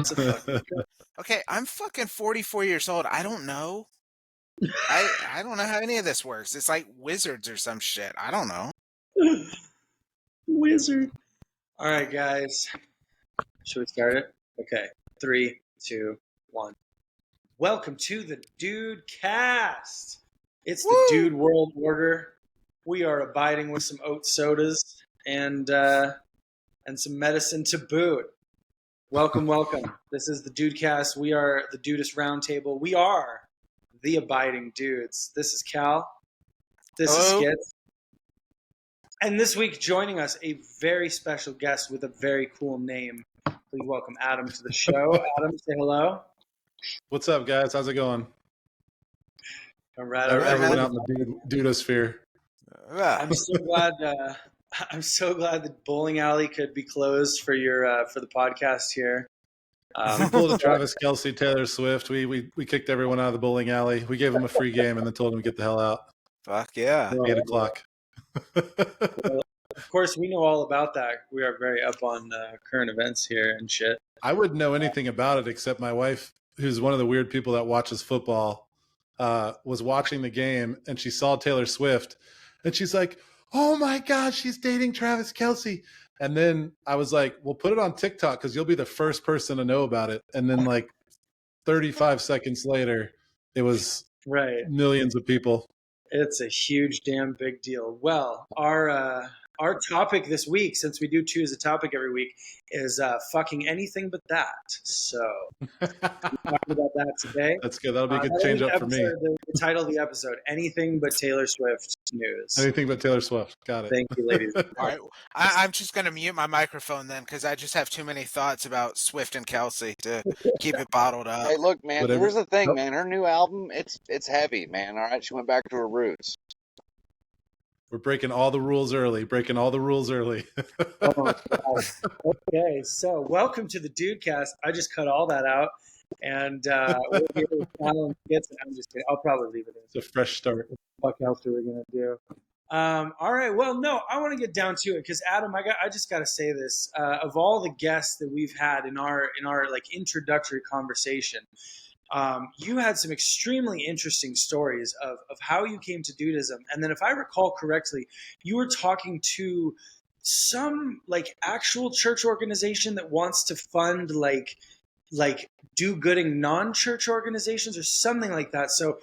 It's a fucking Okay, I'm fucking 44 years old. I don't know. I don't know how any of this works. It's like wizards or some shit. I don't know. wizard. All right, guys. Should we start it? Okay. 3, 2, 1. Welcome to the Dudecast. It's the Woo! Dude World Order. We are abiding with some oat sodas and some medicine to boot. Welcome, welcome. This is the Dudecast. We are the Dudeist Roundtable. We are the abiding dudes. This is Cal. This is Hello? Skits. And this week, joining us, a very special guest with a very cool name. Please welcome Adam to the show. Adam, say hello. What's up, guys? How's it going? All right, Everyone out in the dudosphere. I'm so glad. I'm so glad the bowling alley could be closed for your for the podcast here. We pulled a Travis Kelce, Taylor Swift. We kicked everyone out of the bowling alley. We gave them a free game and then told them to get the hell out. Fuck yeah. 8 o'clock. Well, of course, we know all about that. We are very up on current events here and shit. I wouldn't know anything about it except my wife, who's one of the weird people that watches football, was watching the game and she saw Taylor Swift and she's like, "Oh my God, she's dating Travis Kelce." And then I was like, "Well, put it on TikTok because you'll be the first person to know about it." And then like 35 seconds later, it was millions of people. It's a huge damn big deal. Well, our topic this week, since we do choose a topic every week, is fucking anything but that. So we're talking about that today. That's good. That'll be a good change up for me. The title of the episode, Anything But Taylor Swift News. Anything but Taylor Swift. Got it. Thank you, ladies. All right. I'm just going to mute my microphone then because I just have too many thoughts about Swift and Kelce to keep it bottled up. Hey, look, man, Whatever. here's the thing, man. Her new album, it's heavy, man. All right, she went back to her roots. We're breaking all the rules early. Oh, okay, so welcome to the Dudecast. I just cut all that out. And we're here with Alan Skits. I'm just kidding. I'll probably leave it in. It's a fresh start. What the fuck else are we going to do? All right. Well, no, I want to get down to it because Adam, I just got to say this. Of all the guests that we've had in our like introductory conversation, you had some extremely interesting stories of how you came to Dudeism. And then if I recall correctly, you were talking to some like actual church organization that wants to fund like do-gooding non-church organizations or something like that. So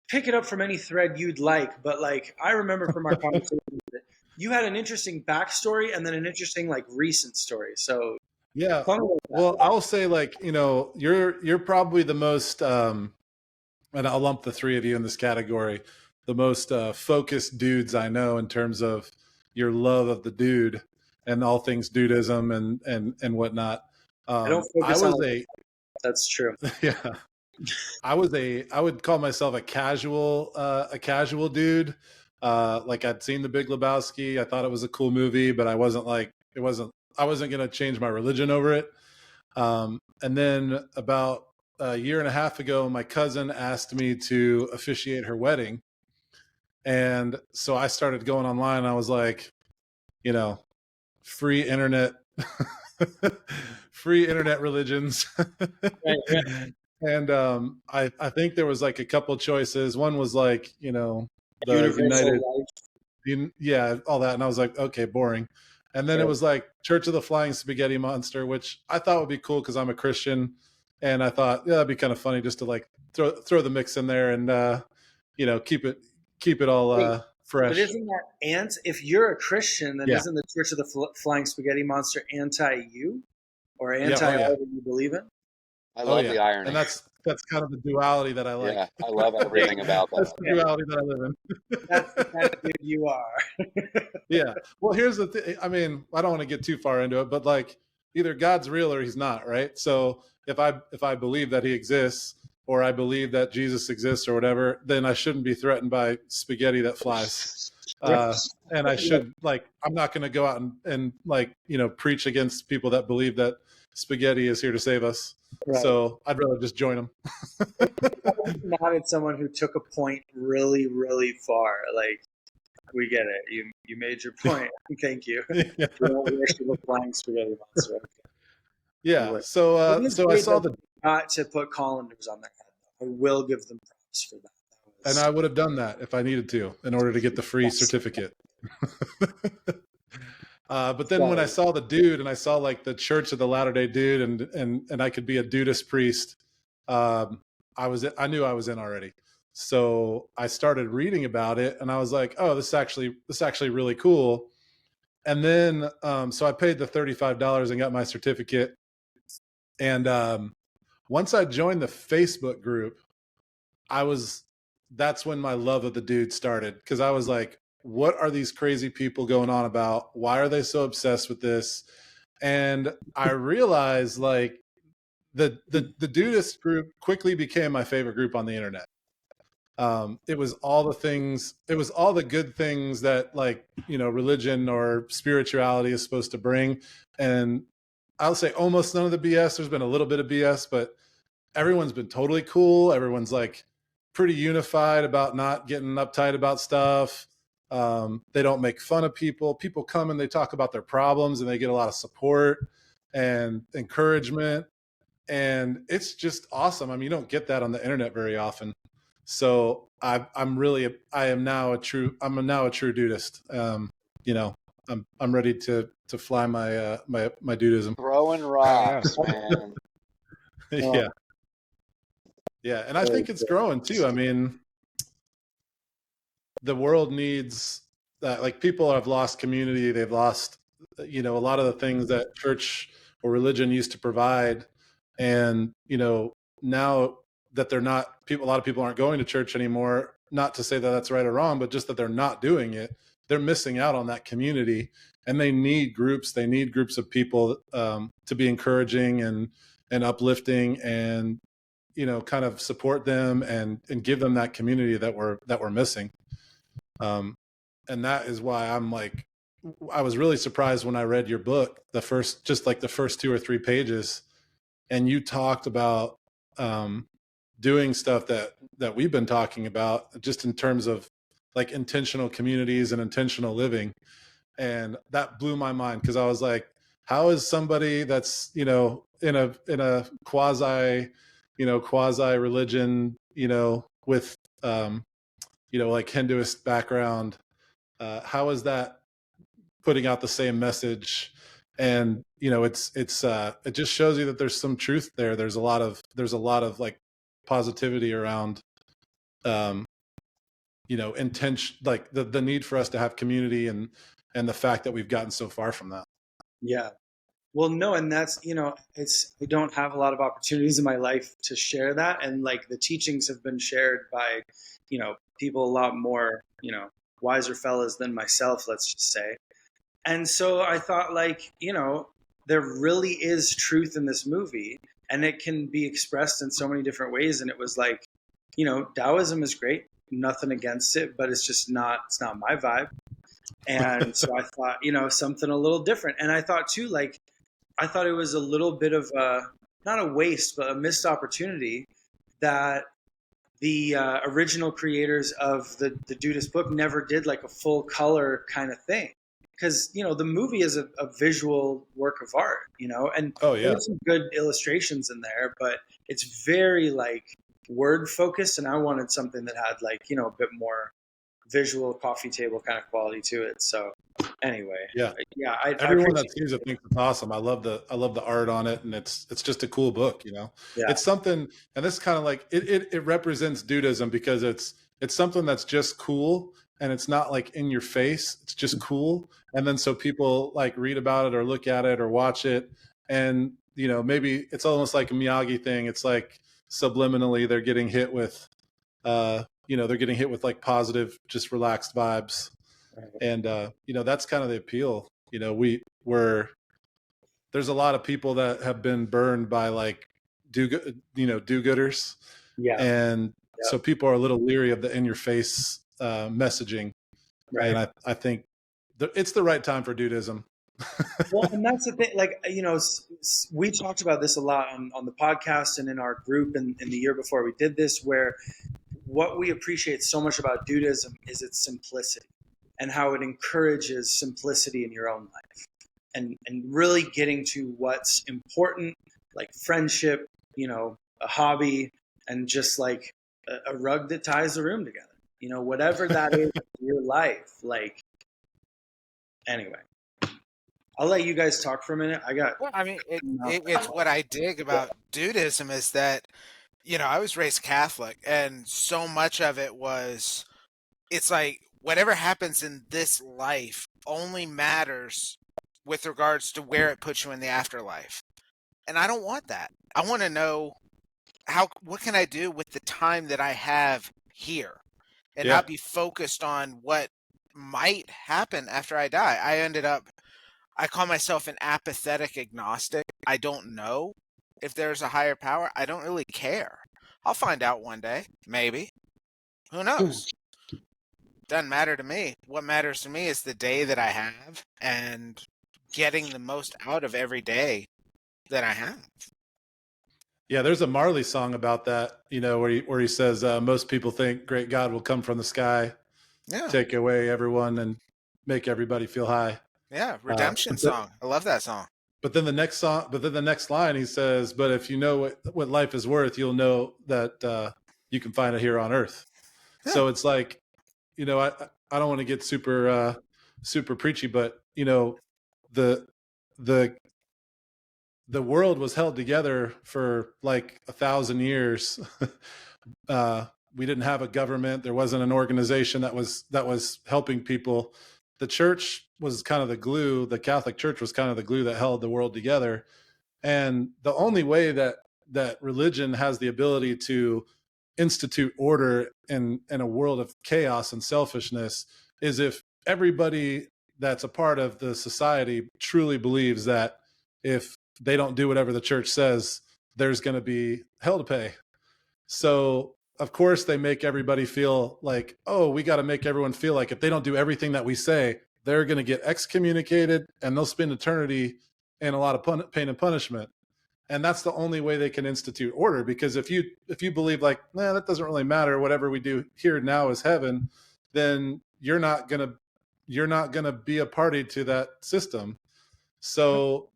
pick it up from any thread you'd like. But like I remember from our conversation that you had an interesting backstory and then an interesting like recent story. So yeah. Well, I'll say like, you know, you're probably the most and I'll lump the three of you in this category, the most focused dudes I know in terms of your love of the dude and all things Dudeism and whatnot. That's true. Yeah. I would call myself a casual dude. Like I'd seen The Big Lebowski. I thought it was a cool movie, but I wasn't going to change my religion over it. And then about a year and a half ago, my cousin asked me to officiate her wedding. And so I started going online. I was like, you know, free internet religions. Right. And I think there was like a couple choices. One was like, you know, the United, all that. And I was like, okay, boring. And then it was like Church of the Flying Spaghetti Monster, which I thought would be cool because I'm a Christian. And I thought, yeah, that'd be kind of funny just to like throw the mix in there and, you know, keep it all fresh. But isn't that if you're a Christian, then isn't the Church of the Flying Spaghetti Monster anti-you or whatever you believe in? I love the irony. And that's kind of the duality that I like. Yeah, I love everything about that. That's the duality that I live in. That's the kind of dude you are. Yeah. Well, here's the thing. I mean, I don't want to get too far into it, but like either God's real or he's not, right? So if I believe that he exists or I believe that Jesus exists or whatever, then I shouldn't be threatened by spaghetti that flies. And I should I'm not going to go out and like, you know, preach against people that believe that spaghetti is here to save us. Right. So I'd rather just join them. Not at someone who took a point really, really far. Like, we get it. You made your point. Thank you. Yeah. You don't wish to look flying spaghetti monster. Yeah. It is So I great saw that the, they got to put colanders on their head. I will give them props for that. and I would have done that if I needed to in order to get the free certificate. But then when I saw the dude and I saw like the Church of the Latter-day Dude and I could be a Dudeist priest, I knew I was in already. So I started reading about it and I was like, oh, this is actually really cool. And then so I paid the $35 and got my certificate. And once I joined the Facebook group, that's when my love of the dude started, because I was like, what are these crazy people going on about? Why are they so obsessed with this? And I realized like the Dudeist group quickly became my favorite group on the internet. It was all the good things that, like, religion or spirituality is supposed to bring. And I'll say almost none of the BS. There's been a little bit of BS, but everyone's been totally cool. Everyone's like pretty unified about not getting uptight about stuff. They don't make fun of people. People come and they talk about their problems and they get a lot of support and encouragement. And it's just awesome. I mean, you don't get that on the internet very often. So I am now a true Dudeist. I'm ready to fly my Dudeism. Throwing rocks, man. Yeah. Yeah, and I think it's growing too. I mean, the world needs that. Like, people have lost community. They've lost, a lot of the things that church or religion used to provide. And, now that they're not, a lot of people aren't going to church anymore. Not to say that that's right or wrong, but just that they're not doing it. They're missing out on that community, and they need groups. They need groups of people to be encouraging and uplifting and kind of support them and give them that community that we're missing. And that is why I was really surprised when I read your book, the first 2 or 3 pages, and you talked about doing stuff that we've been talking about, just in terms of like intentional communities and intentional living. And that blew my mind, because I was like, how is somebody that's, in a quasi religion, with, like Hinduist background, how is that putting out the same message? And, it just shows you that there's some truth there. There's a lot of like positivity around, intention, like the need for us to have community and the fact that we've gotten so far from that. Yeah. Well, no, and that's, I don't have a lot of opportunities in my life to share that. And like the teachings have been shared by, people a lot more, wiser fellas than myself, let's just say. And so I thought, like, there really is truth in this movie, and it can be expressed in so many different ways. And it was like, Taoism is great, nothing against it, but it's not my vibe. And so I thought, something a little different. And I thought too, like, I thought it was a little bit of not a waste, but a missed opportunity that the original creators of the Dudeist book never did like a full color kind of thing. Because, the movie is a visual work of art, and Oh yeah, there's some good illustrations in there, but it's very like word focused. And I wanted something that had like, a bit more visual coffee table kind of quality to it. So anyway, yeah. Everyone that sees it thinks it's awesome. I love the art on it, and it's just a cool book. Yeah. It's something, and this kind of like it represents Dudeism, because it's something that's just cool, and it's not like in your face. It's just cool, and then so people like read about it or look at it or watch it, and maybe it's almost like a Miyagi thing. It's like subliminally they're getting hit with like positive, just relaxed vibes. And that's kind of the appeal. There's a lot of people that have been burned by like do-gooders. Yeah. And so people are a little leery of the in your face messaging. Right. And I think it's the right time for Dudeism. Well, and that's the thing, like, we talked about this a lot on the podcast and in our group in the year before we did this, where what we appreciate so much about Dudeism is its simplicity and how it encourages simplicity in your own life. and really getting to what's important, like friendship, a hobby, and just like a rug that ties the room together. Whatever that is in your life. Like, anyway, I'll let you guys talk for a minute. Well, I mean, it's what I dig about Dudeism is that, I was raised Catholic, and so much of it was, it's like whatever happens in this life only matters with regards to where it puts you in the afterlife. And I don't want that. I want to know what can I do with the time that I have here and Yeah. not be focused on what might happen after I die. I call myself an apathetic agnostic. I don't know if there's a higher power. I don't really care. I'll find out one day, maybe. Who knows? Doesn't matter to me. What matters to me is the day that I have and getting the most out of every day that I have. Yeah, there's a Marley song about that, where he says, most people think great God will come from the sky, take away everyone and make everybody feel high. Yeah, redemption song. I love that song. But then the next line he says, but if you know what life is worth, you'll know that you can find it here on earth. Yeah. So it's like, I don't want to get super preachy, but the world was held together for like 1,000 years. We didn't have a government. There wasn't an organization that was helping people. The church was kind of the glue. The Catholic Church was kind of the glue that held the world together. And the only way that religion has the ability to institute order in a world of chaos and selfishness is if everybody that's a part of the society truly believes that if they don't do whatever the church says, there's going to be hell to pay. So of course they make everybody feel like, oh, we got to make everyone feel like if they don't do everything that we say, they're going to get excommunicated and they'll spend eternity in a lot of pain and punishment. And that's the only way they can institute order. Because if you believe like, nah, that doesn't really matter, whatever we do here now is heaven, then you're not gonna be a party to that system. So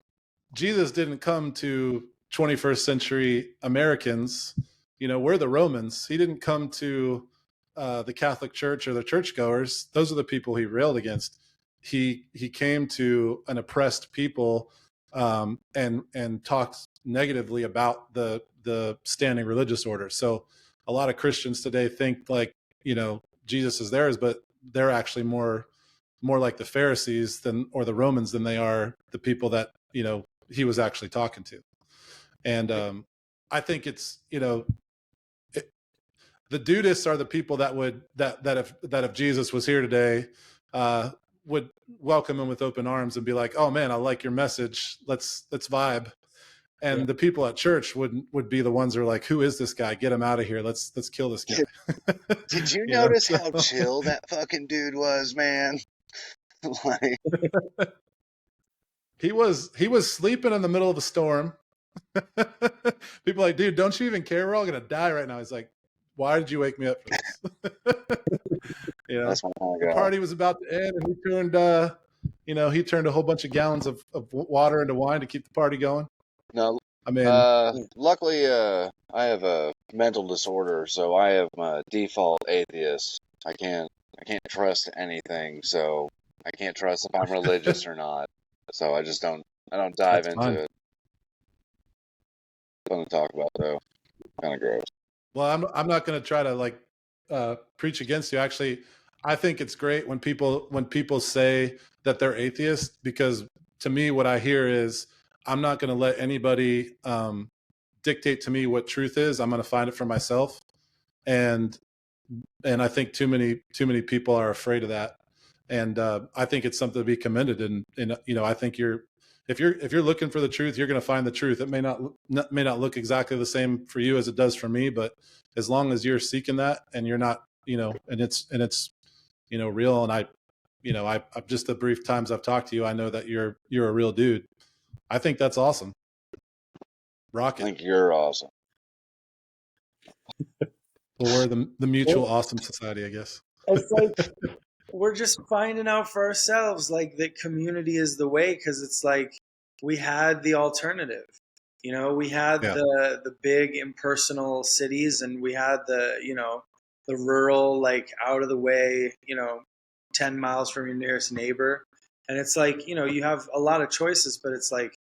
Jesus didn't come to 21st century Americans. We're the Romans. He didn't come to the Catholic Church or the churchgoers. Those are the people he railed against. He came to an oppressed people and talked negatively about the standing religious order. So a lot of Christians today think like, Jesus is theirs, but they're actually more like the Pharisees or the Romans than they are the people that, he was actually talking to. And I think it's, the Dudeists are the people that if Jesus was here today, would welcome him with open arms and be like, oh man, I like your message. Let's vibe. And the people at church would be the ones who are like, who is this guy? Get him out of here. Let's kill this guy. Did you notice how chill that fucking dude was, man? Like, he was sleeping in the middle of a storm. People are like, dude, don't you even care? We're all gonna die right now. He's like, why did you wake me up for this? That's my the party was about to end, and he turned a whole bunch of gallons of water into wine to keep the party going. No, I mean, luckily, I have a mental disorder, so I am a default atheist. I can't trust anything, so I can't trust if I'm religious or not. So I don't dive into it. Fun to talk about though. Kind of gross. Well, I'm not going to try to preach against you. Actually, I think it's great when people say that they're atheists, because to me, what I hear is, I'm not going to let anybody dictate to me what truth is. I'm going to find it for myself. And I think too many people are afraid of that. And I think it's something to be commended. And I think if you're looking for the truth, you're going to find the truth. It may not look exactly the same for you as it does for me, but as long as you're seeking that and you're not, and it's real. And I've just the brief times I've talked to you, I know that you're a real dude. I think that's awesome. Rocket. I think you're awesome. Well, we're the mutual awesome society, I guess. It's like we're just finding out for ourselves like that community is the way, because it's like we had the alternative. We had the big impersonal cities, and we had the rural, like out of the way, 10 miles from your nearest neighbor. And it's like, you have a lot of choices, but it's like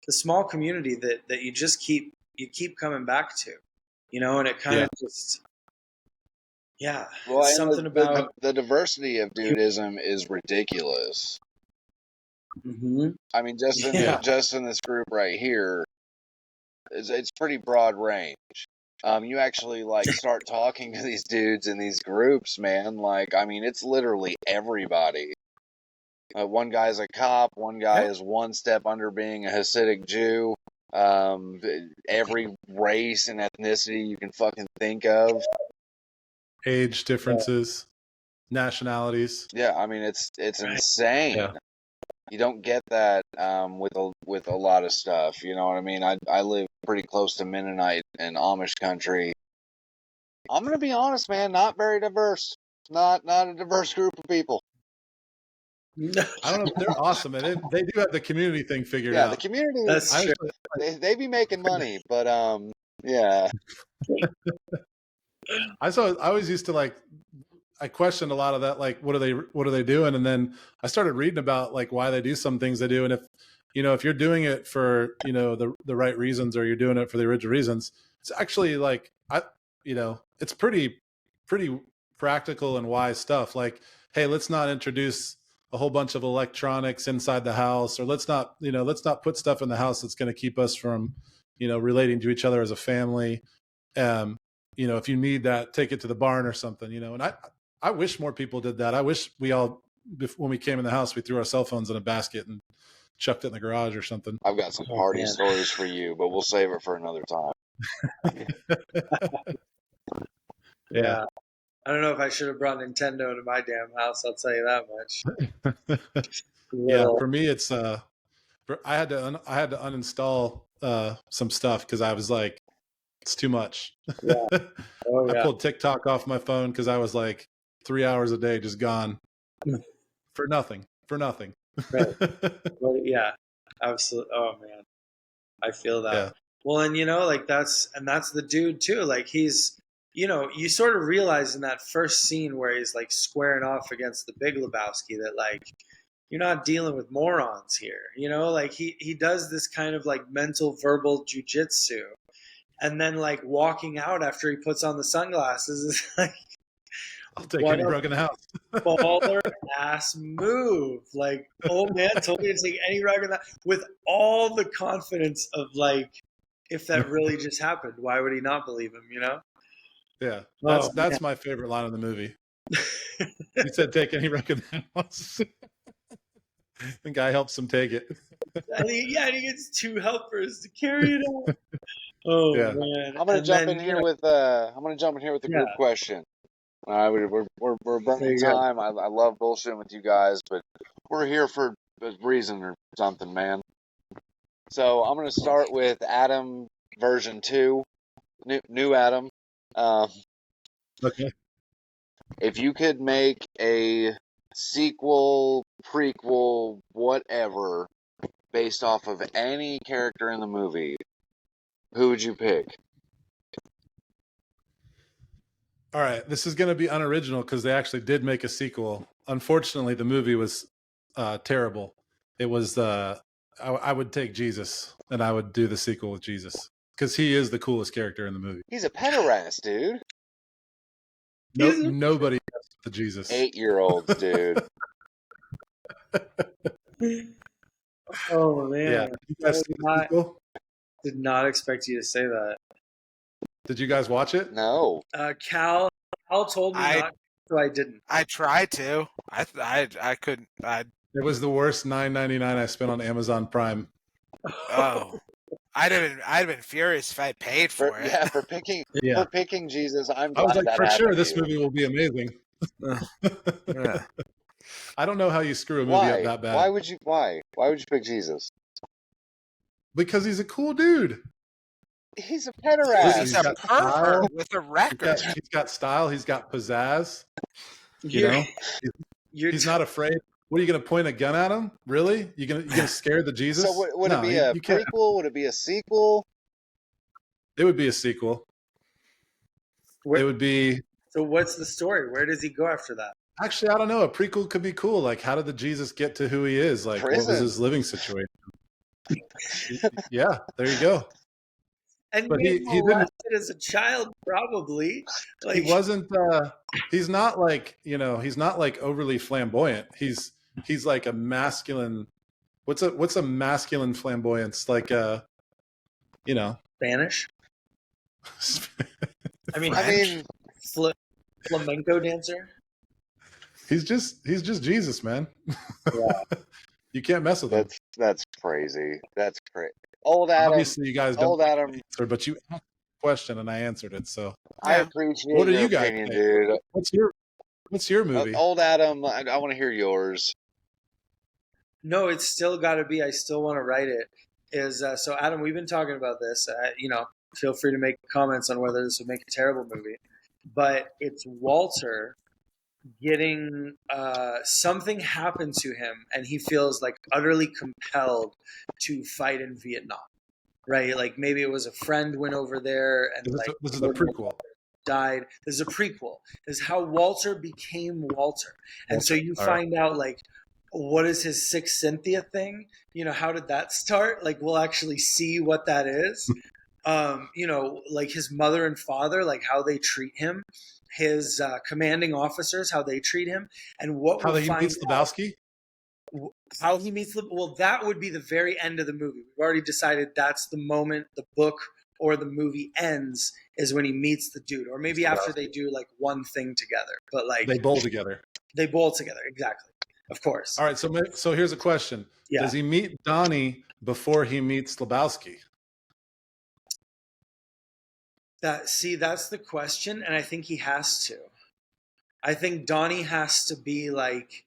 the small community that you just keep coming back to, and it kind of just, well, and something about the diversity of Dudeism is ridiculous. Mm-hmm. I mean, just in this group right here, it's pretty broad range. You actually like start talking to these dudes in these groups, man. Like, I mean, it's literally everybody. One guy's a cop. One guy is one step under being a Hasidic Jew. Every race and ethnicity you can fucking think of. Age differences, nationalities. Yeah, I mean, it's insane. Yeah. You don't get that with a lot of stuff. You know what I mean? I live pretty close to Mennonite and Amish country. I'm gonna be honest, man. Not very diverse. Not a diverse group of people. I don't know. They're awesome, and they do have the community thing figured out. Yeah, the community. That's true. They be making money, but yeah. I always used to like. I questioned a lot of that, like what are they doing, and then I started reading about like why they do some things they do, and if you're doing it for the right reasons, or you're doing it for the original reasons, it's actually like it's pretty practical and wise stuff. Like, hey, let's not introduce a whole bunch of electronics inside the house, or let's not put stuff in the house that's going to keep us from relating to each other as a family. If you need that, take it to the barn or something. And I wish more people did that. I wish we all, when we came in the house, we threw our cell phones in a basket and chucked it in the garage or something. I've got some party stories for you, but we'll save it for another time. Yeah. I don't know if I should have brought Nintendo to my damn house. I'll tell you that much. Yeah, for me, it's I had to uninstall some stuff because I was like, it's too much. Yeah. Oh, yeah. I pulled TikTok off my phone because I was like 3 hours a day just gone for nothing. Right. Well, yeah, absolutely. Oh man, I feel that. Yeah. Well, and like that's the dude too. Like he's, you sort of realize in that first scene where he's like squaring off against the Big Lebowski that like you're not dealing with morons here. Like he does this kind of like mental verbal jujitsu, and then like walking out after he puts on the sunglasses is like, I'll take any rug in the house. Baller ass move. Like, old man told me to take any rug in that, with all the confidence of like, if that really just happened, why would he not believe him? Yeah, that's my favorite line of the movie. He said, "Take any rug in the house." The guy helps him take it. and he gets two helpers to carry it out. Oh Yeah. man! I'm gonna jump in here with a group question. All right, we're burning time. I love bullshitting with you guys, but we're here for a reason or something, man. So I'm gonna start with Adam version 2, new Adam. Okay. If you could make a sequel, prequel, whatever, based off of any character in the movie, who would you pick? All right, this is going to be unoriginal because they actually did make a sequel. Unfortunately, the movie was terrible. It was I would take Jesus, and I would do the sequel with Jesus because he is the coolest character in the movie. He's a pederast, dude. Nobody gets to Jesus. 8-year-olds, dude. Oh man! Yeah. You guys see the sequel? Did not expect you to say that. Did you guys watch it? No. Cal told me not, so I didn't. I tried to. I couldn't. It was the worst $9.99 I spent on Amazon Prime. Oh, I'd have been furious if I paid for it. Yeah, for picking Jesus. I was like, for sure, this movie will be amazing. Yeah. I don't know how you screw a movie up that bad. Why would you pick Jesus? Because he's a cool dude. He's a pederast. He's a pervert with a record. He's got style. He's got pizzazz. You know, He's not afraid. What are you going to point a gun at him? Really? You going to scare the Jesus? So would it be a prequel? Would it be a sequel? It would be a sequel. It would be. So what's the story? Where does he go after that? Actually, I don't know. A prequel could be cool. Like, how did the Jesus get to who he is? Like, Prison. what was his living situation? Yeah, there you go. And but he didn't as a child, probably. Like, he wasn't. He's not like, he's not like overly flamboyant. He's like a masculine. What's a masculine flamboyance? Like Spanish. I mean, flamenco dancer. He's just Jesus, man. Yeah. You can't mess with him. That's crazy. That's crazy. Old Adam. Obviously, you guys don't. Old Adam. Answer, but you asked a question and I answered it. So I appreciate what are your you guys opinion, think? dude. What's your movie? Old Adam, I want to hear yours. No, it's still got to be. I still want to write it. So Adam, we've been talking about this. Feel free to make comments on whether this would make a terrible movie, but it's Walter getting something happened to him and he feels like utterly compelled to fight in Vietnam, right? Like maybe it was a friend went over there and this is a prequel. Died. This is a prequel. This is how Walter became Walter. And so you find out like, what is his Six Cynthia thing? How did that start? Like we'll actually see what that is. Like his mother and father, like how they treat him. His commanding officers, how they treat him, and how he meets Lebowski. How he meets that would be the very end of the movie. We've already decided that's the moment the book or the movie ends is when he meets the dude, or maybe after they do like one thing together. But like they bowl together. They bowl together, exactly. Of course. All right, so here's a question: Does he meet Donnie before he meets Lebowski? That's the question, and I think he has to. I think Donnie has to be like,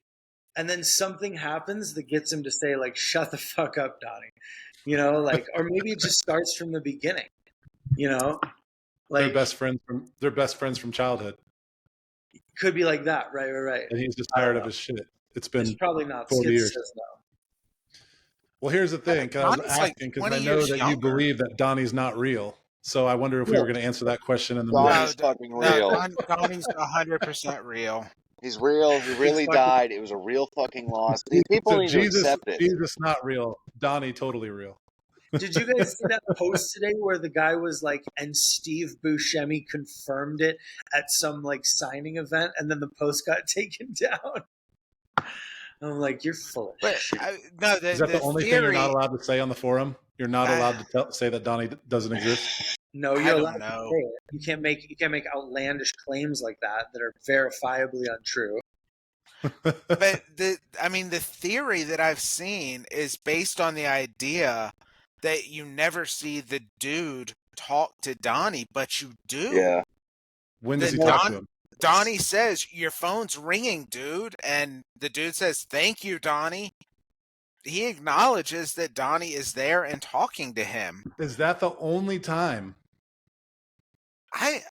and then something happens that gets him to say like, "Shut the fuck up, Donnie," or maybe it just starts from the beginning, like they're best friends from childhood. Could be like that, right? And he's just tired of his shit. It's probably not 40 years. No. Well, here's the thing, because I was asking because I know that you believe that Donnie's not real. So I wonder if we were going to answer that question in the movie. Donnie's fucking real. Donnie's 100% real. He's real. He really died. It was a real fucking loss. These people need to accept it. Jesus not real. Donnie totally real. Did you guys see that post today where the guy was like, and Steve Buscemi confirmed it at some like signing event, and then the post got taken down? I'm like, you're full of shit. Is that the only thing you're not allowed to say on the forum? You're not allowed to say that Donnie doesn't exist? No, you're allowed to say it. You can't make outlandish claims like that are verifiably untrue. But the theory that I've seen is based on the idea that you never see the dude talk to Donnie, but you do. Yeah. When does he talk to him? Donnie says, "Your phone's ringing, dude," and the dude says, "Thank you, Donnie." He acknowledges that Donnie is there and talking to him. Is that the only time? I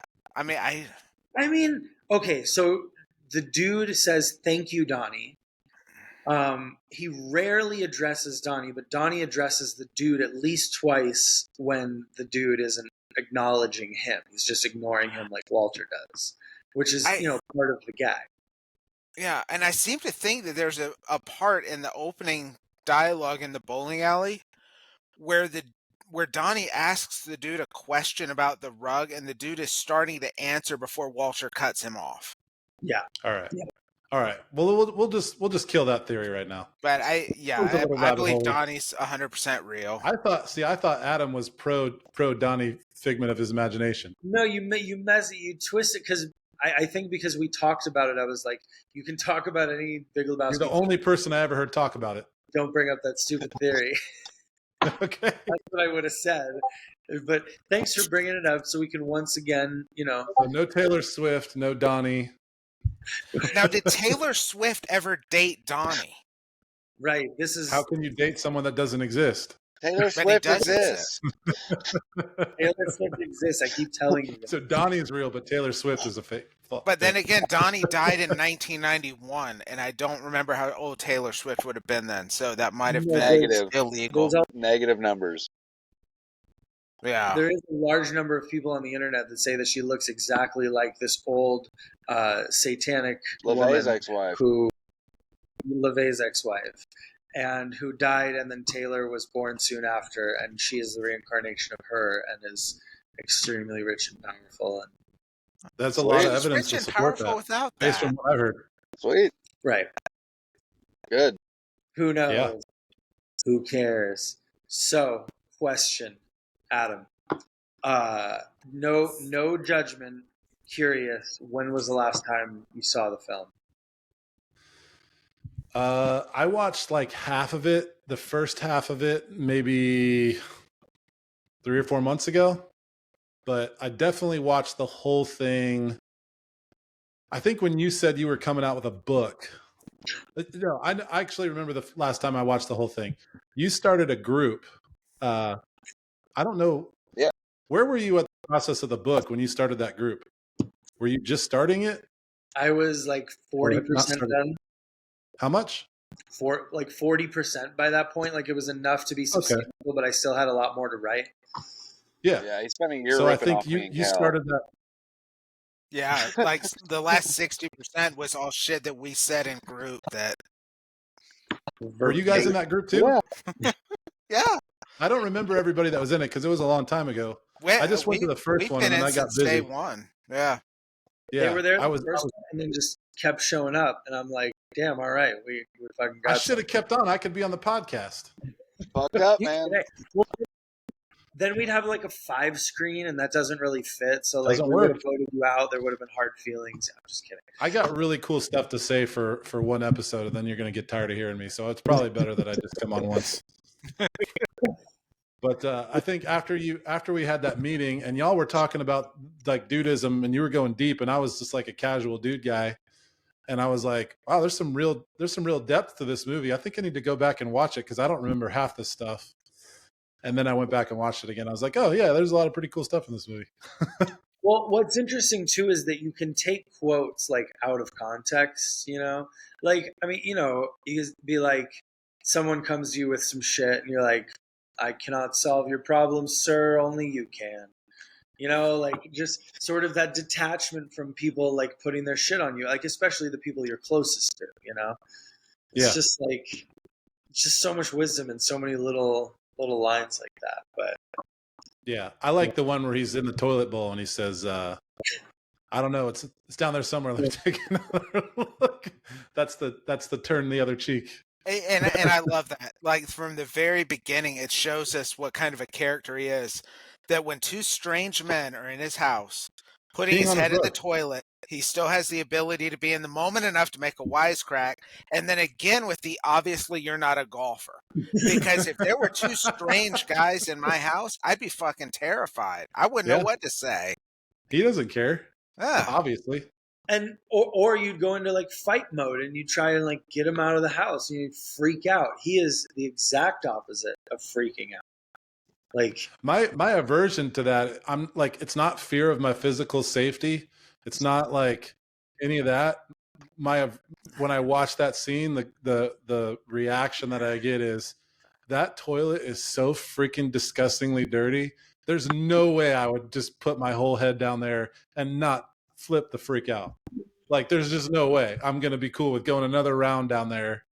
mean, okay, so the dude says, "Thank you, Donnie." He rarely addresses Donnie, but Donnie addresses the dude at least twice when the dude isn't acknowledging him. He's just ignoring him like Walter does, which is, part of the gag. Yeah, and I seem to think that there's a part in the opening dialogue in the bowling alley where Donnie asks the dude a question about the rug, and the dude is starting to answer before Walter cuts him off. Yeah. All right. Yeah. All right. Well, we'll just kill that theory right now. But I believe Donnie's 100% real. I thought Adam was pro Donnie, figment of his imagination. No, you twist it because I think because we talked about it, I was like, you can talk about any Big Lebowski. You're the only person I ever heard talk about it. Don't bring up that stupid theory. Okay. That's what I would have said. But thanks for bringing it up so we can once again, So no Taylor Swift, no Donnie. Now, did Taylor Swift ever date Donnie? Right. This is how can you date someone that doesn't exist? Taylor But he Swift does exists. Taylor Swift exists. I keep telling you. So Donnie is real, but Taylor Swift is a fake. But then again, Donnie died in 1991, and I don't remember how old Taylor Swift would have been then. So that might have been Negative. illegal. Negative numbers. Yeah. There is a large number of people on the internet that say that she looks exactly like this old satanic LaVey's woman ex-wife. LaVey's ex-wife, and who died, and then Taylor was born soon after, and she is the reincarnation of her and is extremely rich and powerful. And That's a lot of She's evidence rich to and support powerful that, without based that. on what I heard. Sweet. right, Good. who knows? Yeah. Who cares? So, question, Adam. No judgment. Curious. When was the last time you saw the film? I watched like half of it, the first half of it, maybe 3 or 4 months ago. But I definitely watched the whole thing. I think when you said you were coming out with a book, no, I actually remember the last time I watched the whole thing. You started a group. I don't know. Yeah. Where were you at the process of the book when you started that group? Were you just starting it? I was like Or not 40% started? done. How much? For like 40% by that point. Like it was enough to be sustainable, but I still had a lot more to write. Yeah. Yeah, he spent a year So I ripping think off me and you Cal. started that. Yeah, like the last 60% was all shit that we said in group that. Were you guys in that group too? Yeah. Yeah. I don't remember everybody that was in it because it was a long time ago. I just went to the first one and then I got busy. Day one. Yeah. They were there I was, first time and then just kept showing up. And I'm like, damn, all right. We fucking got I should have kept on. I could be on the podcast. Fucked up, man. Well, then we'd have like a 5 screen, and that doesn't really fit. So like Doesn't we would work. have voted you out. There would have been hard feelings. I'm just kidding. I got really cool stuff to say for one episode, and then you're going to get tired of hearing me. So it's probably better that I just come on once. But I think after we had that meeting and y'all were talking about like Dudeism and you were going deep, and I was just like a casual dude guy, and I was like, wow, there's some real depth to this movie. I think I need to go back and watch it because I don't remember half this stuff. And then I went back and watched it again. I was like, oh yeah, there's a lot of pretty cool stuff in this movie. Well, what's interesting too is that you can take quotes like out of context, you know? Like, I mean, you know, you could be like, someone comes to you with some shit and you're like, I cannot solve your problems, sir, only you can. You know, like just sort of that detachment from people like putting their shit on you, like especially the people you're closest to, you know? It's just like, it's just so much wisdom and so many little lines like that. But yeah, I like the one where he's in the toilet bowl and he says, I don't know, it's down there somewhere. Let me take another look. That's the turn the other cheek. And I love that. Like from the very beginning, it shows us what kind of a character he is. That when two strange men are in his house, putting his head in the toilet, he still has the ability to be in the moment enough to make a wisecrack. And then again with the obviously you're not a golfer. Because if there were two strange guys in my house, I'd be fucking terrified. I wouldn't know what to say. He doesn't care. Yeah. Obviously. And or you'd go into like fight mode and you try and like get him out of the house and you freak out. He is the exact opposite of freaking out. Like my aversion to that, I'm like, it's not fear of my physical safety. It's not like any of that. When I watch that scene, the reaction that I get is that toilet is so freaking disgustingly dirty. There's no way I would just put my whole head down there and not flip the freak out. Like there's just no way I'm going to be cool with going another round down there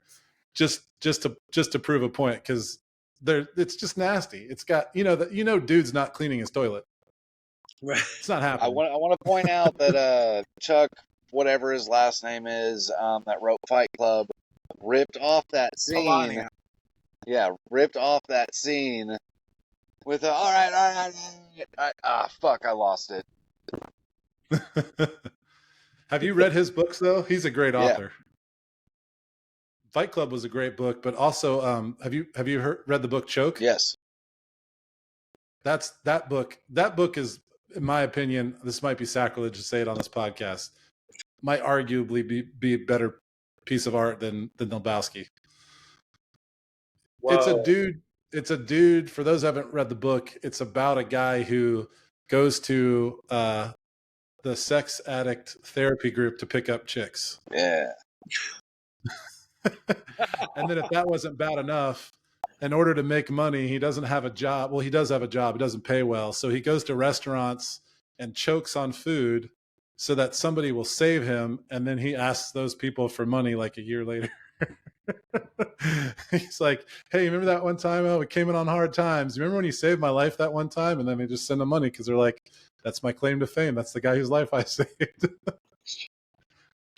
just to prove a point, because it's just nasty. It's got dude's not cleaning his toilet. right. It's not happening. I want to point out that Chuck, whatever his last name is, that wrote Fight Club, ripped off that scene. Melania. Yeah, ripped off that scene with a all right. Fuck, I lost it. Have you read his books though? He's a great Yeah. author. Fight Club was a great book, but also have you read the book Choke? Yes. That book is, in my opinion, this might be sacrilege to say it on this podcast, might arguably be a better piece of art than Lebowski. Whoa. It's it's a dude. For those who haven't read the book, it's about a guy who goes to the sex addict therapy group to pick up chicks. Yeah. And then if that wasn't bad enough, in order to make money, he doesn't have a job. Well, he does have a job. It doesn't pay well. So he goes to restaurants and chokes on food so that somebody will save him. And then he asks those people for money like a year later. He's like, hey, remember that one time? Oh, we came in on hard times. Remember when you saved my life that one time? And then they just send him money because they're like, that's my claim to fame. That's the guy whose life I saved. It's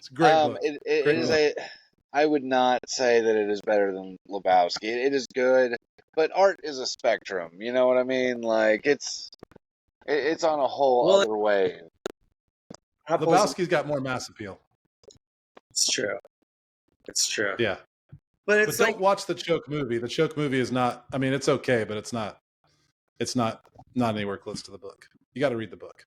a great book. It Great is book. I would not say that it is better than Lebowski. It is good, but art is a spectrum. You know what I mean? Like it's on a whole other wave. Lebowski's got more mass appeal. It's true. It's true. Yeah. But it's don't watch the Choke movie. The Choke movie is not, I mean, it's okay, but it's not anywhere close to the book. You got to read the book.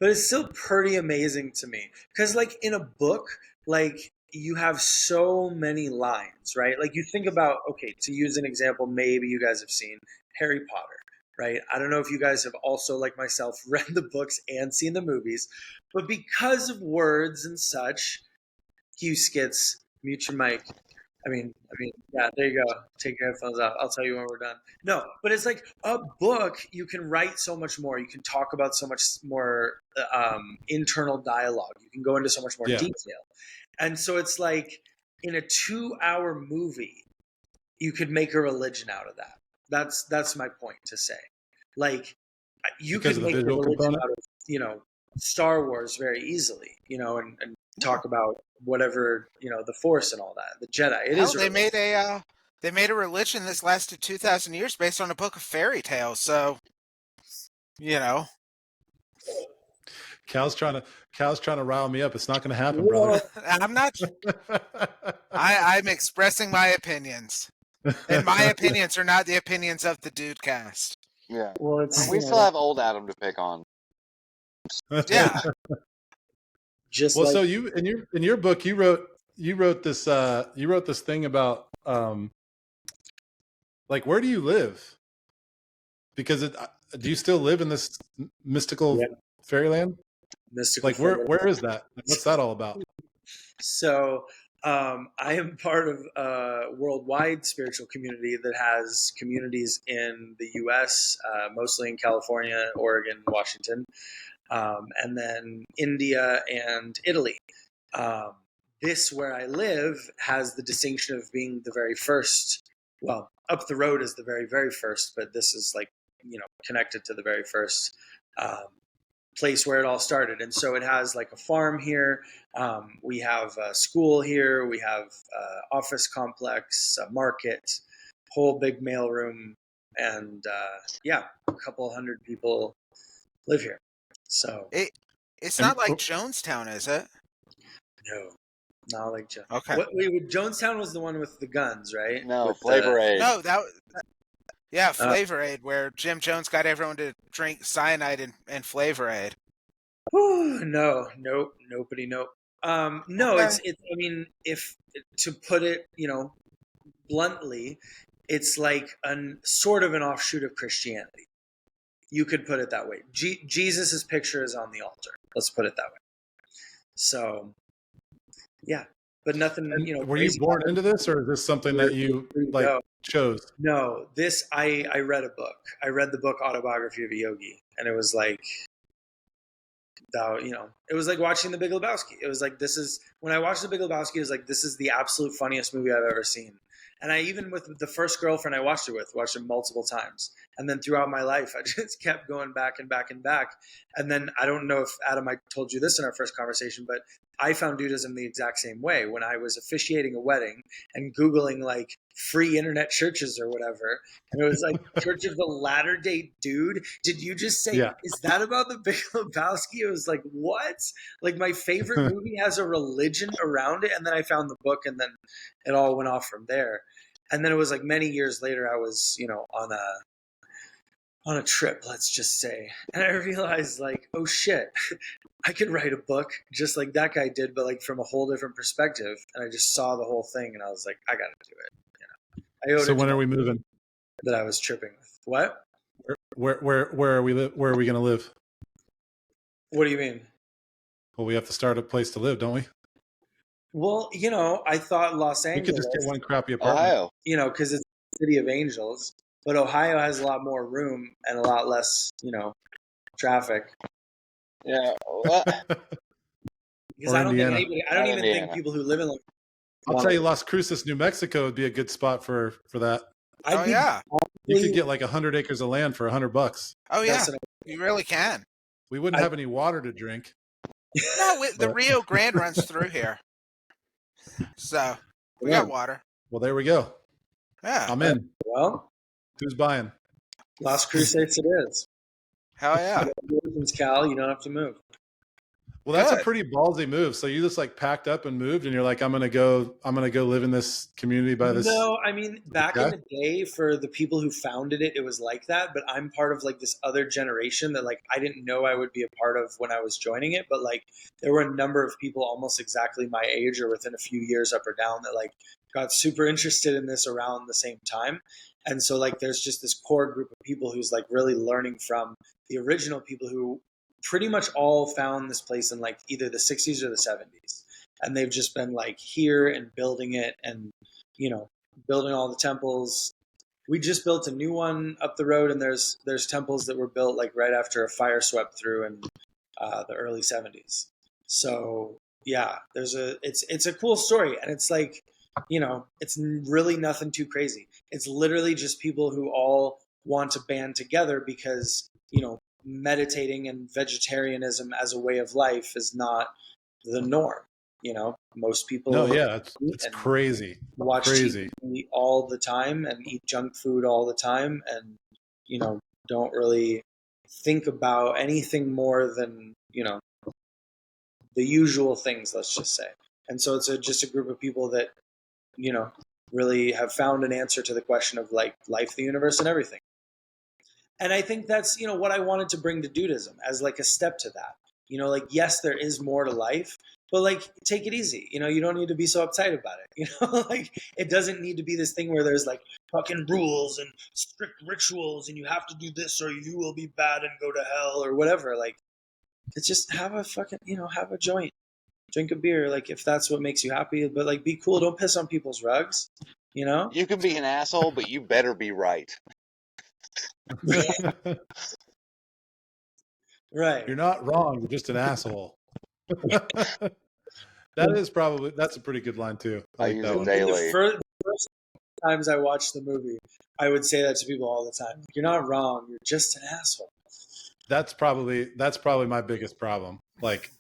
But it's still pretty amazing to me. Because, like, in a book, like, you have so many lines, right? Like, you think about, okay, to use an example, maybe you guys have seen Harry Potter, right? I don't know if you guys have also, like myself, read the books and seen the movies. But because of words and such, Hugh Skits, mute your mic. I mean, yeah, there you go. Take your headphones off. I'll tell you when we're done. No, but it's like a book. You can write so much more. You can talk about so much more internal dialogue. You can go into so much more detail. And so it's like in a 2-hour movie, you could make a religion out of that. That's my point to say. Like you could make a religion out of, Star Wars very easily, and talk about whatever, the Force and all that, the Jedi. They made a religion that's lasted 2,000 years based on a book of fairy tales. So, Cal's trying to rile me up. It's not going to happen, brother. I'm not. I'm expressing my opinions, and my opinions are not the opinions of the Dudecast. Yeah. Well, we still have old Adam to pick on. Yeah. So you in your book you wrote this thing about like, where do you live? Because do you still live in this mystical fairyland? Mystical. Like where is that? What's that all about? So I am part of a worldwide spiritual community that has communities in the U.S., mostly in California, Oregon, Washington, and then India and Italy. This, where I live, has the distinction of being the very first. Well, up the road is the very, very first, but this is like, connected to the very first place where it all started. And so it has like a farm here. We have a school here. We have office complex, a market, whole big mail room. And a couple hundred people live here. So it's not like Jonestown, is it? No, not like Jonestown. Okay. Jonestown was the one with the guns, right? No, with Flavor Aid. No, Flavor Aid, where Jim Jones got everyone to drink cyanide and Flavor Aid. No, nobody. No. Okay. It's. I mean, if to put it, bluntly, it's like sort of an offshoot of Christianity. You could put it that way. Jesus's picture is on the altar. Let's put it that way. So, yeah, but nothing. Were you born into this, or is this something that you chose? No, this I read a book. I read the book Autobiography of a Yogi, and it was like, it was like watching The Big Lebowski. It was like, when I watched The Big Lebowski, it was like, this is the absolute funniest movie I've ever seen. And I, even with the first girlfriend I watched it multiple times. And then throughout my life, I just kept going back and back and back. And then I don't know if, Adam, I told you this in our first conversation, but I found Dudeism the exact same way when I was officiating a wedding and Googling like free internet churches or whatever. And it was like, Church of the Latter-day Dude. Did you just say, is that about the Big Lebowski? It was like, what? Like, my favorite movie has a religion around it. And then I found the book, and then it all went off from there. And then it was like many years later, I was, on a trip, let's just say. And I realized like, oh shit, I could write a book just like that guy did, but like from a whole different perspective. And I just saw the whole thing and I was like, I got to do it. So when are we moving? that I was tripping with. What? Where are we where are we going to live? What do you mean? Well, we have to start a place to live, don't we? Well, I thought Los We could just get Angeles, one crappy apartment. Ohio. because it's the city of angels, but Ohio has a lot more room and a lot less, traffic. Yeah. Well, Because Or I don't think Indiana. I don't Not even think Indiana. people who live in I'll tell you, Las Cruces, New Mexico would be a good spot for that. Oh yeah. You could get like 100 acres of land for $100. Oh yeah. That's what You really can. We wouldn't have any water to drink. No, the But- Rio Grande runs through here, so we got water. Well, there we go. Yeah. I'm in. Well, Who's buying? Las Cruces it is. Hell yeah. Cal, you don't have to move. Well, that's a Good. pretty ballsy move. So you just like packed up and moved, and you're like, I'm gonna go live in this community by this. No, I mean, back guy? in the day, for the people who founded it, it was like that. But I'm part of like this other generation that like I didn't know I would be a part of when I was joining it. But like there were a number of people almost exactly my age or within a few years up or down that like got super interested in this around the same time. And so like there's just this core group of people who's like really learning from the original people who pretty much all found this place in like either the 60s or the 70s. And they've just been like here and building it and, building all the temples. We just built a new one up the road, and there's temples that were built like right after a fire swept through in the early 70s. So yeah, it's a cool story, and it's like, it's really nothing too crazy. It's literally just people who all want to band together because, meditating and vegetarianism as a way of life is not the norm. Most people No, yeah, it's crazy. watch Crazy. TV all the time and eat junk food all the time and, don't really think about anything more than, the usual things, let's just say. And so it's just a group of people that, really have found an answer to the question of like life, the universe, and everything. And I think that's, what I wanted to bring to Dudeism as like a step to that. Like, yes, there is more to life, but like, take it easy. You don't need to be so uptight about it. Like, it doesn't need to be this thing where there's like fucking rules and strict rituals and you have to do this or you will be bad and go to hell or whatever. Like, it's just have a fucking, have a joint, drink a beer, like if that's what makes you happy, but like be cool. Don't piss on people's rugs, You can be an asshole, but you better be right. Right. You're not wrong. You're just an asshole. That's a pretty good line too. I like use that it one. daily. The first times I watched the movie, I would say that to people all the time. You're not wrong. You're just an asshole. That's probably my biggest problem. Like,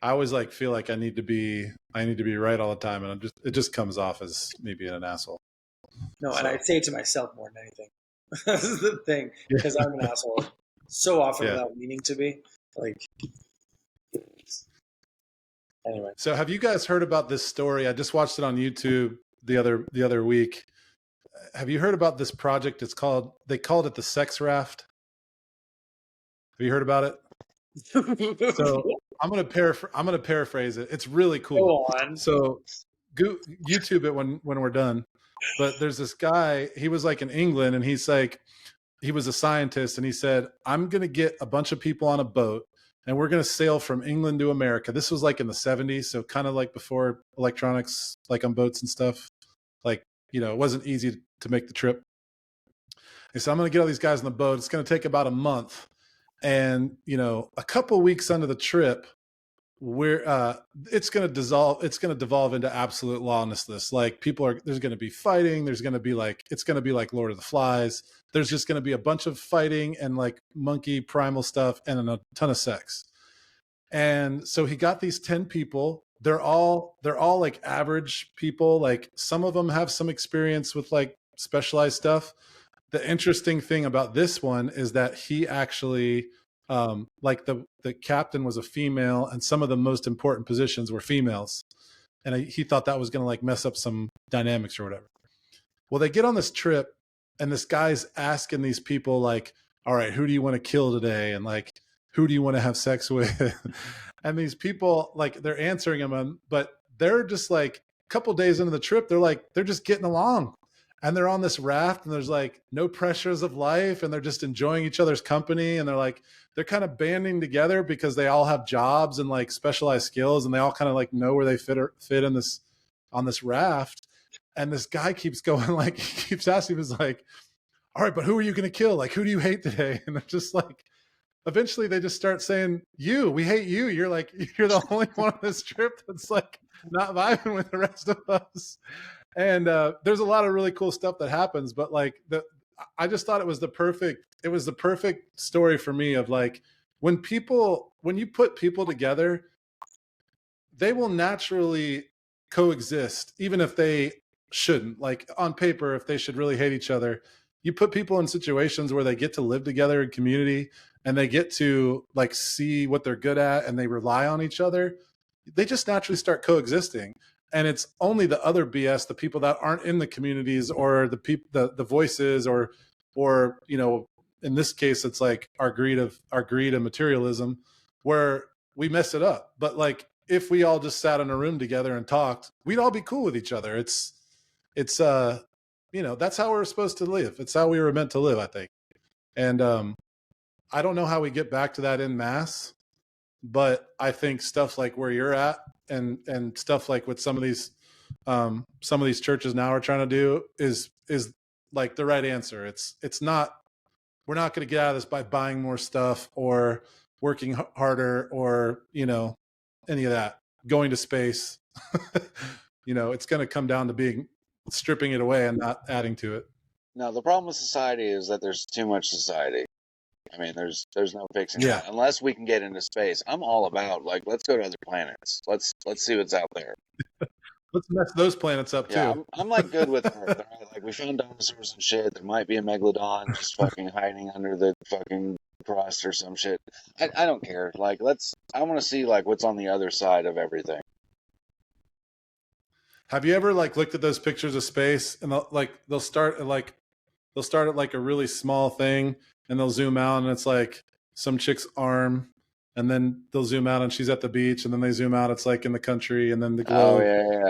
I always like feel like I need to be right all the time, and it just comes off as me being an asshole. No, So- and I say it to myself more than anything. This is the thing, because I'm an asshole so often without meaning to be. Like, anyway. So have you guys heard about this story? I just watched it on YouTube the other week. Have you heard about this project? They called it the Sex Raft. Have you heard about it? So I'm gonna paraphrase it. It's really cool. Go on. So YouTube it when we're done. But there's this guy, he was like in England, and he's like, he was a scientist, and he said, I'm going to get a bunch of people on a boat, and we're going to sail from England to America. This was like in the 70s, so kind of like before electronics, like on boats and stuff. Like, it wasn't easy to make the trip. He said, I'm going to get all these guys on the boat. It's going to take about a month. And, a couple weeks into the trip, it's going to devolve into absolute lawlessness. Like, there's going to be fighting. It's going to be like Lord of the Flies. There's just going to be a bunch of fighting and like monkey primal stuff and a ton of sex. And so he got these 10 people. They're all like average people. Like, some of them have some experience with like specialized stuff. The interesting thing about this one is that he actually, like the captain was a female, and some of the most important positions were females. And he thought that was going to like mess up some dynamics or whatever. Well, they get on this trip, and this guy's asking these people like, all right, who do you want to kill today? And like, who do you want to have sex with? And these people, like, they're answering him, but they're just like, a couple days into the trip, they're just getting along. and they're on this raft, and there's like no pressures of life, and they're just enjoying each other's company, and they're kind of banding together because they all have jobs and like specialized skills, and they all kind of like know where they fit in this on this raft. And this guy keeps going, like, he keeps asking, he's like, all right, but who are you going to kill? Like, who do you hate today? And they're just like, eventually they just start saying, we hate you. You're the only one on this trip that's like not vibing with the rest of us. And there's a lot of really cool stuff that happens, but like I just thought it was the perfect story for me of like, when you put people together, they will naturally coexist, even if they shouldn't. Like on paper, if they should really hate each other, you put people in situations where they get to live together in community, and they get to like see what they're good at, and they rely on each other, they just naturally start coexisting. And it's only the other BS, the people that aren't in the communities, or the people, the voices, or in this case, it's like our greed and materialism, where we mess it up. But like, if we all just sat in a room together and talked, we'd all be cool with each other. It's that's how we're supposed to live. It's how we were meant to live, I think. And I don't know how we get back to that en masse, but I think stuff like where you're at, and stuff like what some of these churches now are trying to do is like the right answer. It's not, we're not going to get out of this by buying more stuff or working harder, or any of that, going to space. It's going to come down to stripping it away and not adding to it. No, the problem with society is that there's too much society. I mean, there's no fixing that unless we can get into space. I'm all about, like, let's go to other planets. Let's see what's out there. Let's mess those planets up too. I'm like good with Earth. Like, we found dinosaurs and shit. There might be a megalodon just fucking hiding under the fucking crust or some shit. I don't care. Like, I want to see like what's on the other side of everything. Have you ever like looked at those pictures of space, and they'll start at like a really small thing, and they'll zoom out, and it's like some chick's arm, and then they'll zoom out and she's at the beach, and then they zoom out, it's like in the country, and then the globe,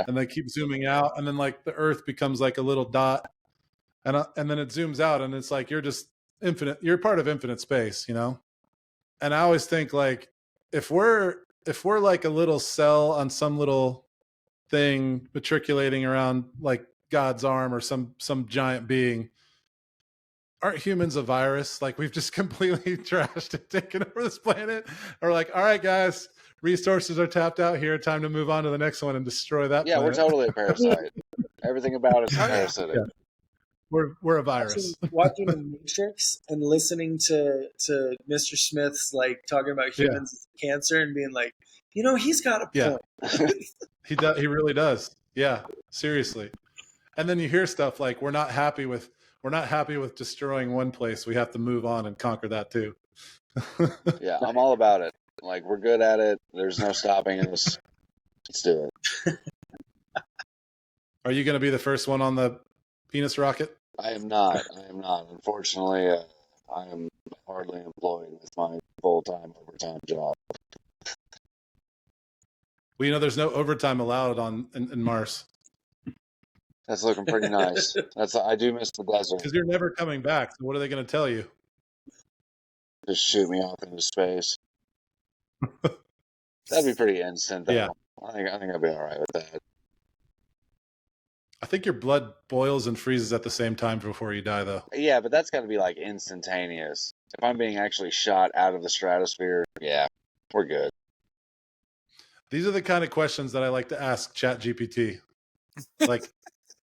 and they keep zooming out, and then like the Earth becomes like a little dot, and then it zooms out, and it's like you're just infinite. You're part of infinite space, And I always think, like, if we're like a little cell on some little thing matriculating around like God's arm or some giant being, aren't humans a virus? Like, we've just completely trashed and taken over this planet. Or like, all right, guys, resources are tapped out here. Time to move on to the next one and destroy that. Yeah, planet. we're totally a parasite. Everything about us is parasitic. Yeah. We're a virus. Watching The Matrix and listening to Mr. Smith's like talking about humans' cancer and being like, he's got a point. He does. He really does. Yeah, seriously. And then you hear stuff like, we're not happy with destroying one place. We have to move on and conquer that too. Yeah, I'm all about it. Like, we're good at it. There's no stopping us. Let's do it. Are you going to be the first one on the penis rocket? I am not. Unfortunately, I am hardly employed with my full-time overtime job. Well, there's no overtime allowed in Mars. That's looking pretty nice. I do miss the desert. Because you're never coming back. So what are they going to tell you? Just shoot me off into space. That'd be pretty instant, though. Yeah. I think I'd be all right with that. I think your blood boils and freezes at the same time before you die, though. Yeah, but that's got to be like instantaneous. If I'm being actually shot out of the stratosphere, yeah, we're good. These are the kind of questions that I like to ask ChatGPT. Like,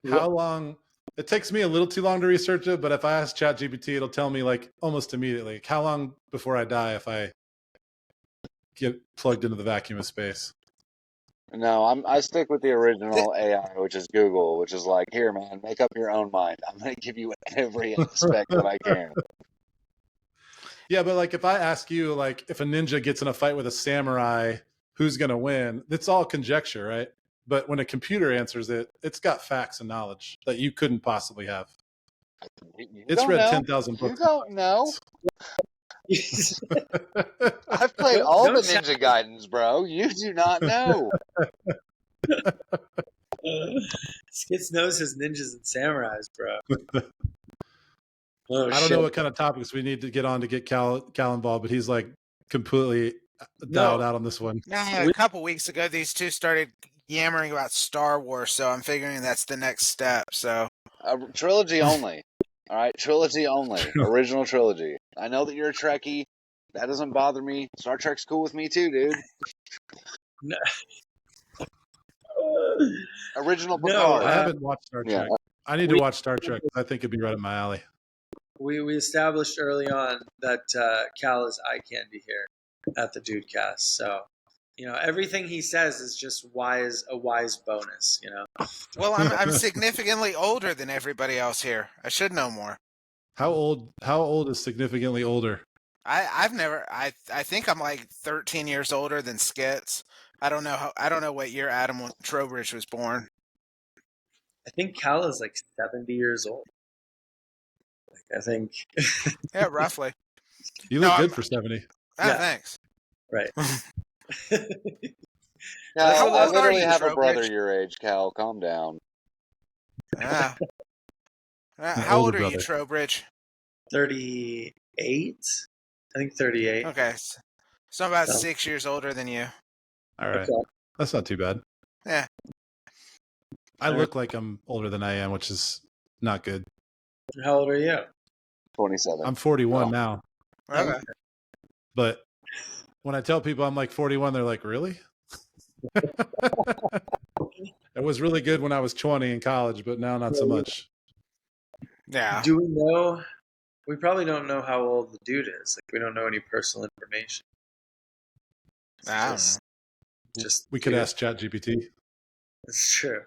how long? It takes me a little too long to research it, but if I ask ChatGPT, it'll tell me like almost immediately. Like, how long before I die if I get plugged into the vacuum of space? No, I stick with the original AI, which is Google, which is like, here, man, make up your own mind. I'm going to give you every aspect that I can. Yeah, but like if I ask you, like, if a ninja gets in a fight with a samurai, who's going to win? It's all conjecture, right? But when a computer answers it, it's got facts and knowledge that you couldn't possibly have. It's read 10,000 books. You don't know. I've played all the Ninja Gaidens, bro. You do not know. Skits knows his ninjas and samurais, bro. Oh, I don't know what kind of topics we need to get on to get Cal involved, but he's like completely dialed out on this one. Yeah, a couple weeks ago, these two started yammering about Star Wars, so I'm figuring that's the next step. So Trilogy only. All right, trilogy only. Original trilogy. I know that you're a Trekkie. That doesn't bother me. Star Trek's cool with me too, dude. No. Original No, Picard. I haven't watched Star Trek. Yeah. I need to watch Star Trek. I think it'd be right up my alley. We established early on that Cal is eye candy here at the Dudecast. So, everything he says is just a wise bonus, Well, I'm significantly older than everybody else here. I should know more. How old is significantly older? I think I'm like 13 years older than Skits. I don't know what year Adam Trowbridge was born. I think Cal is like 70 years old. I think. Yeah, roughly. You look good for 70. Ah, thanks. Right. Cal, I old are literally you, have a brother Trowbridge? your age, Cal. Calm down. Yeah. How old are you, brother. Trowbridge? 38. I think 38. Okay, so I'm about 6 years older than you. All right. Okay. That's not too bad. Yeah. I look like I'm older than I am, which is not good. How old are you? 27. I'm 41 Oh. now. Okay. But when I tell people I'm like 41, they're like, really? It was really good when I was 20 in college, but now not so much. Yeah. Do we know? We probably don't know how old the dude is. Like, we don't know any personal information. It's I don't know. just We could dude. ask ChatGPT. It's true.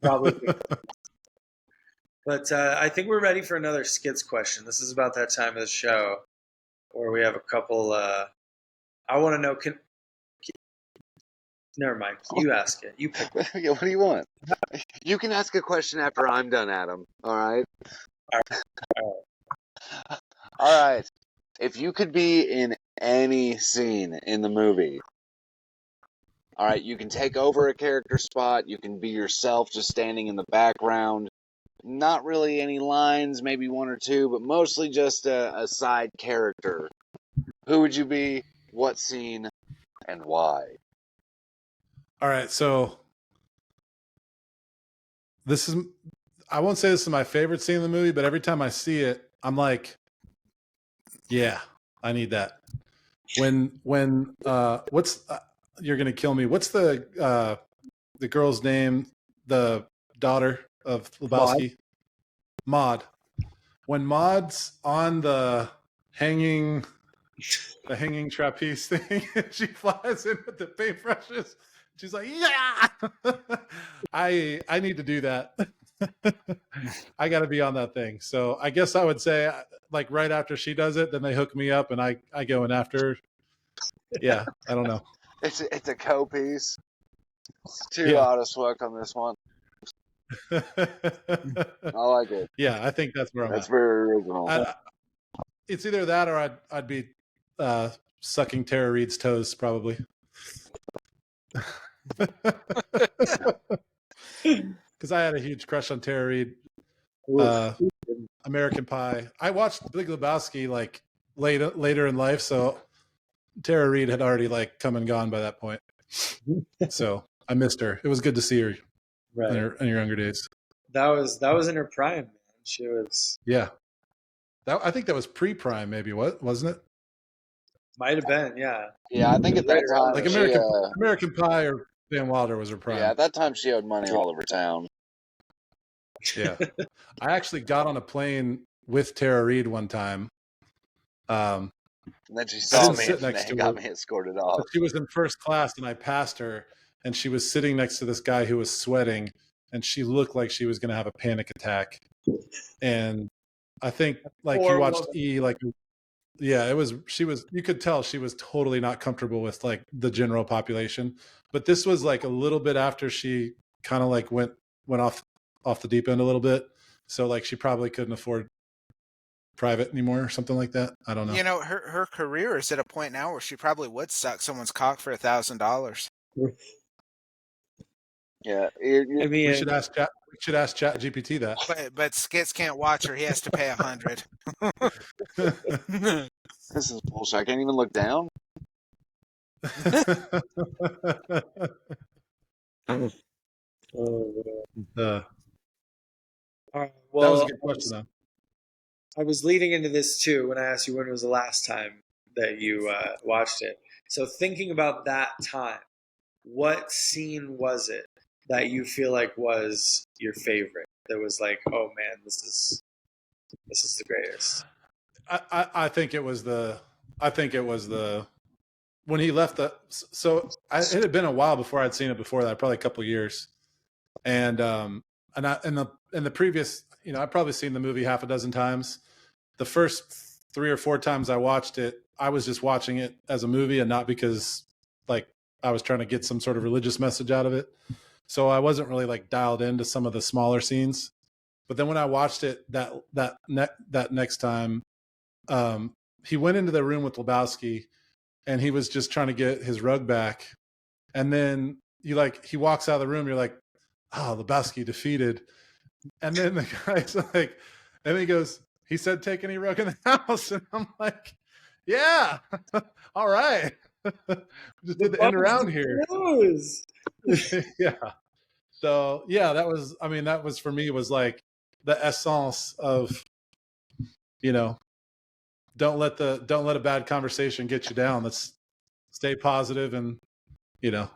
Probably. But I think we're ready for another skits question. This is about that time of the show where we have a couple. I want to know. Never mind. You ask it. You pick it. Yeah, what do you want? You can ask a question after I'm done, Adam. All right? All right. If you could be in any scene in the movie, all right, you can take over a character spot. You can be yourself just standing in the background. Not really any lines, maybe one or two, but mostly just a side character. Who would you be? What scene? And why? All right. So I won't say this is my favorite scene in the movie, but every time I see it, I'm like, yeah, I need that. When you're going to kill me. What's the girl's name? The daughter of Lebowski? Maud. When Maud's on the hanging trapeze thing, and she flies in with the paintbrushes. She's like, yeah, I need to do that. I got to be on that thing. So I guess I would say, like, right after she does it, then they hook me up and I go in after her. Yeah, I don't know. It's a co-piece. It's too out of swag on this one. I like it. Yeah, I think that's where I'm That's at. very original. It's either that or I'd be sucking Tara Reid's toes, probably. Because I had a huge crush on Tara Reid. American Pie. I watched Big Lebowski like later in life, so Tara Reid had already like come and gone by that point. So I missed her. It was good to see her in her younger days. That was in her prime, man. She was. Yeah. I think that was pre-prime, maybe. What wasn't it? Might have been, yeah. Yeah, I think at that time, Like she, American Pie or Van Wilder was her prime. yeah, at that time she owed money all over town. Yeah. I actually got on a plane with Tara Reid one time. And then she saw me sit and next to got her. me escorted off. She was in first class and I passed her and she was sitting next to this guy who was sweating and she looked like she was going to have a panic attack. And I think like you watched E, like, yeah, you could tell she was totally not comfortable with like the general population, but this was like a little bit after she kind of like went off the deep end a little bit. So like she probably couldn't afford private anymore or something like that. I don't know. You know, her career is at a point now where she probably would suck someone's cock for $1,000. Yeah, I mean, We should ask Chat. We should ask Chat GPT that. But Skits can't watch her. He has to pay 100. this is bullshit. I can't even look down. oh, Uh, all right. that was a Well, good question, though. I was leading into this too when I asked you when was the last time that you watched it. So thinking about that time, what scene was it that you feel like was your favorite? That was like, oh man, this is the greatest. I think it was the. I think it was the when he left the. It had been a while before I'd seen it before that, probably a couple of years, and in the previous, I'd probably seen the movie half a dozen times. The first 3 or 4 times I watched it, I was just watching it as a movie and not because like I was trying to get some sort of religious message out of it. So I wasn't really like dialed into some of the smaller scenes. But then when I watched it that next time, he went into the room with Lebowski and he was just trying to get his rug back. And then he walks out of the room. You're like, oh, Lebowski defeated. And then the guy's like, and he goes, he said, take any rug in the house. And I'm like, yeah, all right. Just did the end around here. Yeah. So yeah, that was for me was like the essence of, don't let a bad conversation get you down. Let's stay positive and, yeah.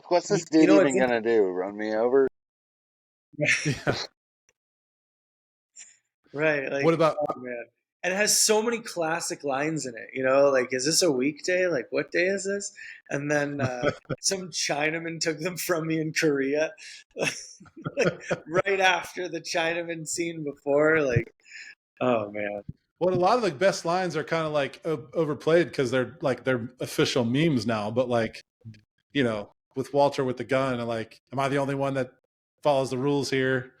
What's this dude even gonna do? Run me over? Yeah. Right. Like, What about? oh man. And it has so many classic lines in it, like, is this a weekday? Like, what day is this? And then some Chinaman took them from me in Korea. Right after the Chinaman scene before, like, oh man. Well, a lot of the best lines are kind of like overplayed because they're official memes now. But like, with Walter with the gun and like, am I the only one that follows the rules here?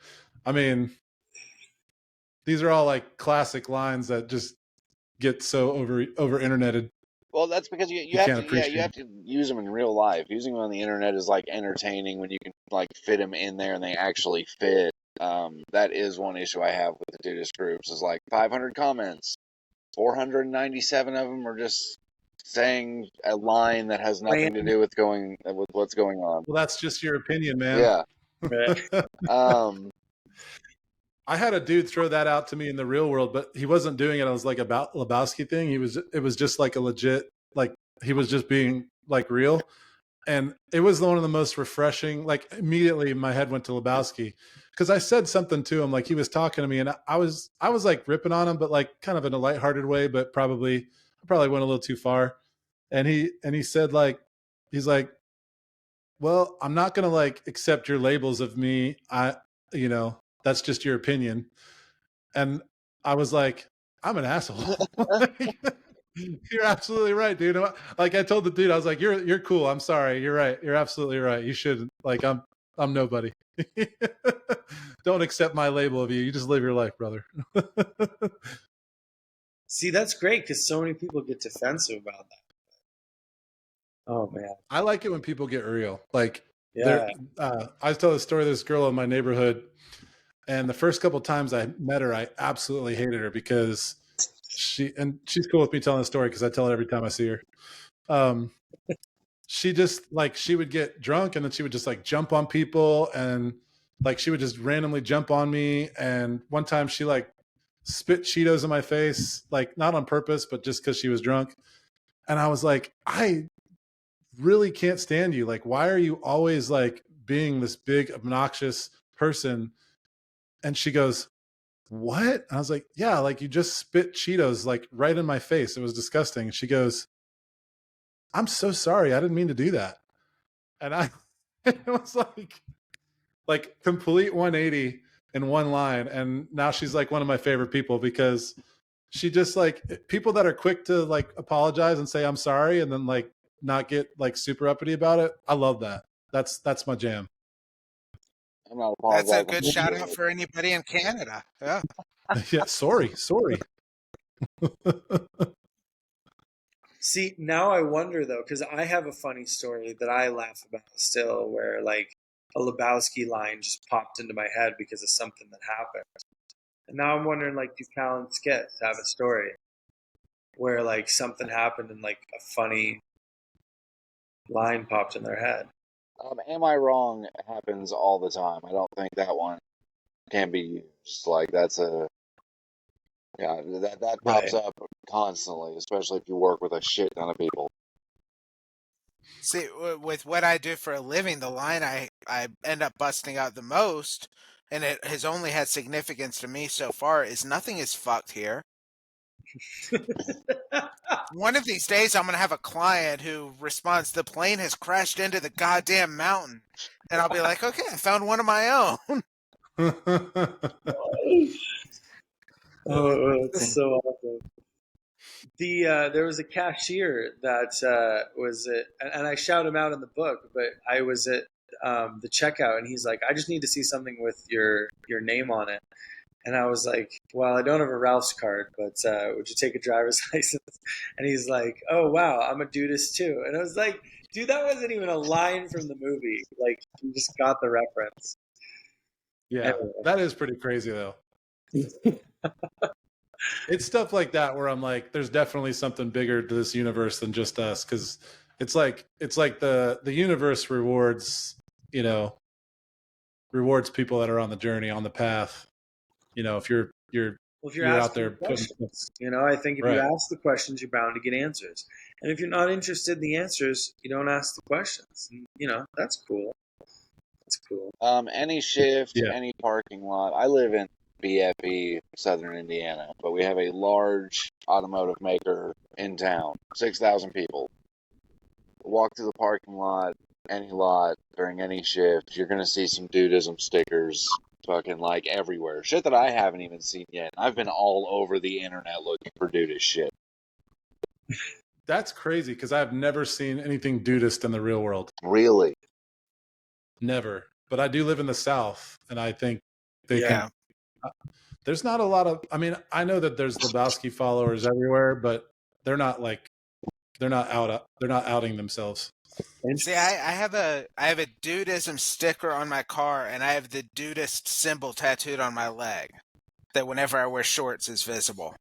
I mean, these are all like classic lines that just get so over interneted. Well, that's because you have to use them in real life. Using them on the internet is like entertaining when you can like fit them in there and they actually fit. That is one issue I have with the Dudeist groups is like 500 comments, 497 of them are just saying a line that has nothing to do with what's going on. Well, that's just your opinion, man. Yeah. I had a dude throw that out to me in the real world, but he wasn't doing it as like a Lebowski thing. It was just like a legit, like he was just being like real. And it was one of the most refreshing, like immediately my head went to Lebowski because I said something to him, like he was talking to me and I was like ripping on him, but like kind of in a lighthearted way, but I probably went a little too far. And he said like, he's like, well, I'm not going to like accept your labels of me. That's just your opinion. And I was like, I'm an asshole. You're absolutely right, dude. Like I told the dude, I was like, you're cool. I'm sorry. You're right. You're absolutely right. You shouldn't. Like I'm nobody. Don't accept my label of you. You just live your life, brother. See, that's great because so many people get defensive about that. Oh man. I like it when people get real. Like, yeah. I tell the story of this girl in my neighborhood. And the first couple of times I met her, I absolutely hated her because she's cool with me telling the story because I tell it every time I see her. She just like, she would get drunk and then she would just like jump on people and like, she would just randomly jump on me. And one time she like spit Cheetos in my face, like not on purpose, but just because she was drunk. And I was like, I really can't stand you. Like, why are you always like being this big, obnoxious person? And she goes, what? And I was like, yeah, like you just spit Cheetos like right in my face. It was disgusting. And she goes, I'm so sorry. I didn't mean to do that. And it was like complete 180 in one line. And now she's like one of my favorite people because she just like people that are quick to like apologize and say, I'm sorry. And then like not get like super uppity about it. I love that. That's my jam. I'm not That's apologizing. a good shout out for anybody in Canada. Yeah. Yeah. Sorry. See, now I wonder though, because I have a funny story that I laugh about still, where like a Lebowski line just popped into my head because of something that happened. And now I'm wondering, like, do Cal and Skits have a story where like something happened and like a funny line popped in their head? Am I wrong? Happens all the time. I don't think that one can be used. Like that's a yeah, that pops Right. up constantly, especially if you work with a shit ton of people. See, with what I do for a living, the line I end up busting out the most, and it has only had significance to me so far, is nothing is fucked here. One of these days, I'm going to have a client who responds, the plane has crashed into the goddamn mountain. And I'll be like, okay, I found one of my own. Oh, it's so awesome. There was a cashier that was at, and I shout him out in the book, but I was at the checkout, and he's like, "I just need to see something with your name on it." And I was like, "Well, I don't have a Ralph's card, but would you take a driver's license?" And he's like, "Oh wow, I'm a Dudeist too." And I was like, "Dude, that wasn't even a line from the movie. Like, you just got the reference." Yeah, Anyway. that is pretty crazy though. It's stuff like that where I'm like, there's definitely something bigger to this universe than just us, because it's like the universe rewards, rewards people that are on the journey, on the path. If you're Well, if you're you're out asking there putting questions, I think if you right. ask the questions, you're bound to get answers. And if you're not interested in the answers, you don't ask the questions. And, that's cool. That's cool. Any shift, Yeah. any parking lot. I live in BFE, Southern Indiana, but we have a large automotive maker in town. 6,000 people. Walk to the parking lot, any lot during any shift, you're gonna see some Dudeism stickers fucking like everywhere. Shit that I haven't even seen yet. I've been all over the internet looking for Dudeist shit. That's crazy because I've never seen anything Dudist in the real world. Really? Never. But I do live in the South, and I think they Yeah. can. There's not a lot of. I mean, I know that there's Lebowski followers everywhere, but they're not outing themselves. See, I have a Dudeism sticker on my car, and I have the Dudeist symbol tattooed on my leg that whenever I wear shorts is visible.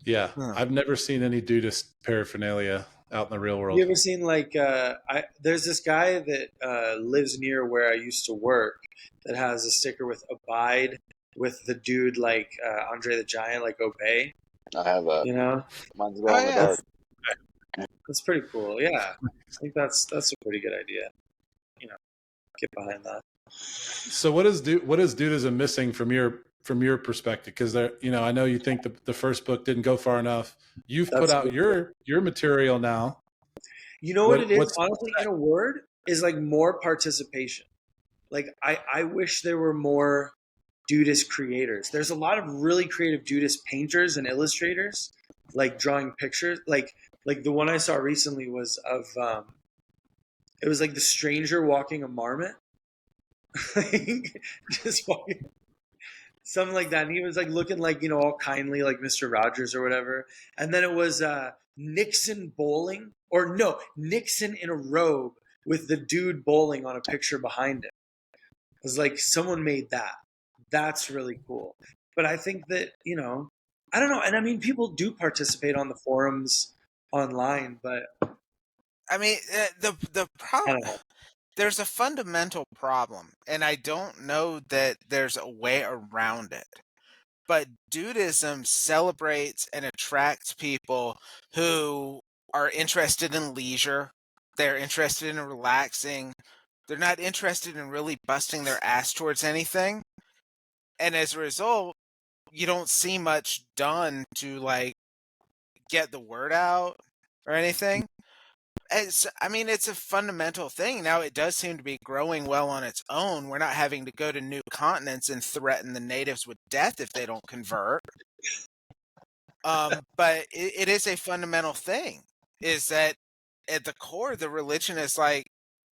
Yeah, I've never seen any Dudist paraphernalia out in the real world. You ever seen like there's this guy that lives near where I used to work that has a sticker with "Abide" with the dude like Andre the Giant, like obey. I have a. Mine's glow in the dark. That's pretty cool. Yeah, I think that's a pretty good idea. Get behind that. So what is Dudeism missing from your perspective? Because I know you think the first book didn't go far enough. You've put out your material now. You know what it is? Honestly, in a word, is like more participation. Like I wish there were more Dudeist creators. There's a lot of really creative Dudeist painters and illustrators, like drawing pictures. Like the one I saw recently was of it was like the stranger walking a marmot. Just walking, something like that. And he was like looking like, all kindly, like Mr. Rogers or whatever. And then it was Nixon bowling, or no, Nixon in a robe with the dude bowling on a picture behind him. It was like someone made that. That's really cool. But I think that, I don't know. And I mean, people do participate on the forums online, but I mean, the problem, there's a fundamental problem, and I don't know that there's a way around it. But Dudeism celebrates and attracts people who are interested in leisure. They're interested in relaxing. They're not interested in really busting their ass towards anything. And as a result, you don't see much done to like get the word out or anything. It's a fundamental thing. Now it does seem to be growing well on its own. We're not having to go to new continents and threaten the natives with death if they don't convert. But it is a fundamental thing, is that at the core, the religion is like,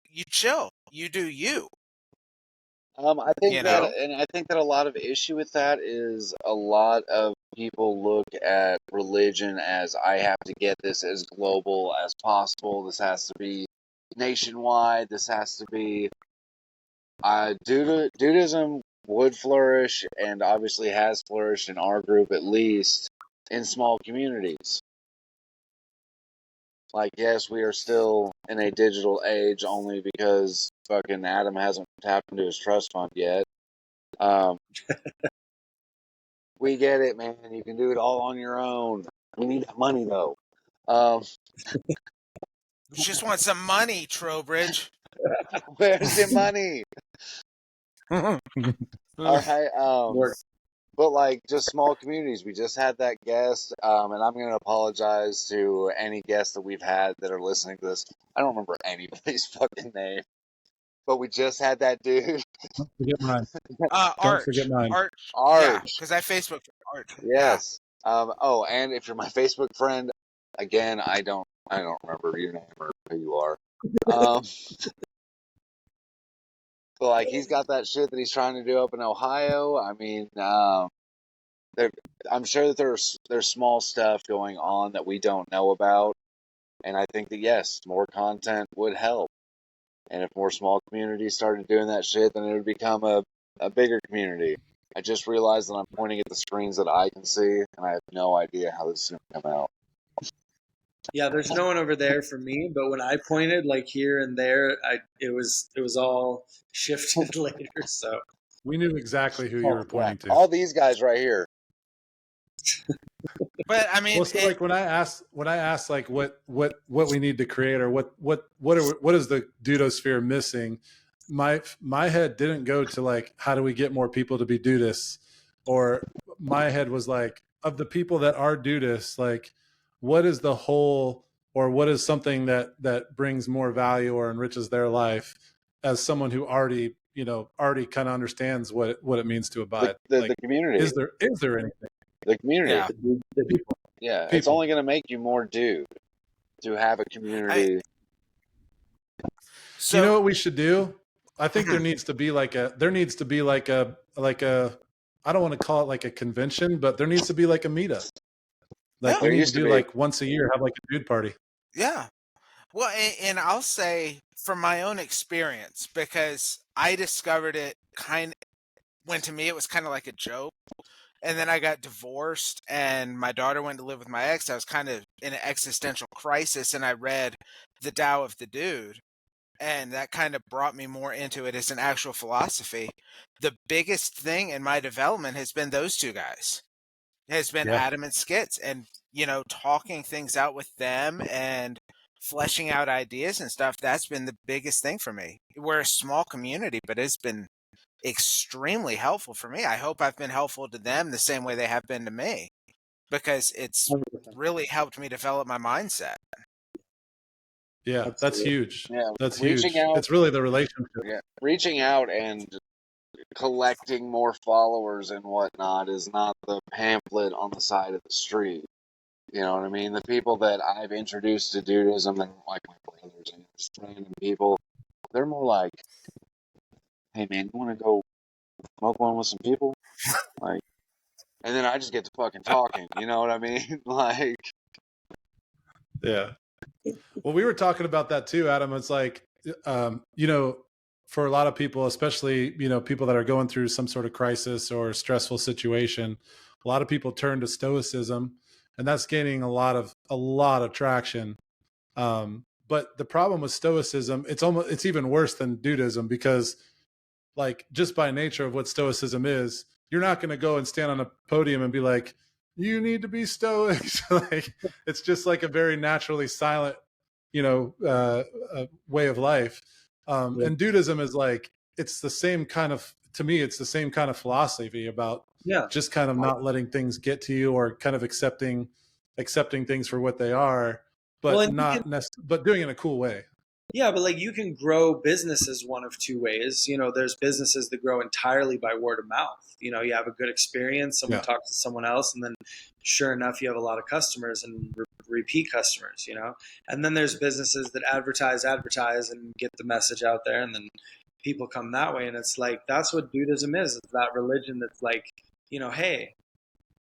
you chill, you do you. I think that a lot of issue with that is a lot of people look at religion as I have to get this as global as possible. This has to be nationwide. This has to be Dudeism would flourish, and obviously has flourished in our group at least, in small communities. Like, yes, we are still in a digital age only because fucking Adam hasn't tapped into his trust fund yet. We get it, man. You can do it all on your own. We need that money, though. We just want some money, Trowbridge. Where's the money? All right. But like just small communities. We just had that guest, and I'm going to apologize to any guests that we've had that are listening to this. I don't remember anybody's fucking name, but we just had that dude. Don't forget mine. Arch. Don't forget mine. Arch. Arch. Yeah, because I Facebook Arch. Yes. Oh, and if you're my Facebook friend, again, I don't remember your name or who you are. But like he's got that shit that he's trying to do up in Ohio. I mean, I'm sure that there's small stuff going on that we don't know about, and I think that yes, more content would help. And if more small communities started doing that shit, then it would become a bigger community. I just realized that I'm pointing at the screens that I can see, and I have no idea how this is going to come out. Yeah, there's no one over there for me, but when I pointed like here and there, it was all shifted later. So We knew exactly who you were pointing to. All these guys right here. But I mean, Well, so like when I asked like what we need to create or what is the dudosphere missing, my head didn't go to like how do we get more people to be dudists, or my head was like of the people that are dudists, like what is the whole or what is something that brings more value or enriches their life as someone who already kind of understands what it means to abide. The community. Is there anything? The community. Yeah. The people. Yeah, People. It's only going to make you more dude to have a community. so You know what we should do? I think there needs to be like a I don't want to call it like a convention, but there needs to be like a meetup. Like Yeah. we need to do like once a year, have like a dude party. Yeah. Well, and I'll say from my own experience, because I discovered it when to me it was kind of like a joke. And then I got divorced and my daughter went to live with my ex. I was kind of in an existential crisis, and I read The Tao of the Dude. And that kind of brought me more into it as an actual philosophy. The biggest thing in my development has been those two guys. It has been Adam and Skits, and talking things out with them and fleshing out ideas and stuff. That's been the biggest thing for me. We're a small community, but it's been extremely helpful for me. I hope I've been helpful to them the same way they have been to me, because it's really helped me develop my mindset. Yeah, that's huge. Yeah, that's huge. Out, it's really the relationship. Yeah, reaching out and collecting more followers and whatnot is not the pamphlet on the side of the street. You know what I mean? The people that I've introduced to Dudeism, and like my brothers and just random people, they're more like, hey man, you want to go smoke one with some people? Like, and then I just get to fucking talking. You know what I mean? Like, yeah. Well, we were talking about that too, Adam. It's like, for a lot of people, especially, people that are going through some sort of crisis or stressful situation, a lot of people turn to Stoicism, and that's gaining a lot of traction. But the problem with Stoicism, it's even worse than Dudeism, because like just by nature of what Stoicism is, you're not going to go and stand on a podium and be like, you need to be stoic. Like, it's just like a very naturally silent, way of life. And Dudeism is like, it's the same kind of, to me, it's the same kind of philosophy about just kind of not letting things get to you, or kind of accepting things for what they are, but but doing it in a cool way. Yeah, but like you can grow businesses one of two ways. There's businesses that grow entirely by word of mouth. You have a good experience, someone talks to someone else, and then sure enough, you have a lot of customers and repeat customers, And then there's businesses that advertise and get the message out there, and then people come that way. And it's like, that's what Dudeism is. It's that religion that's like, hey,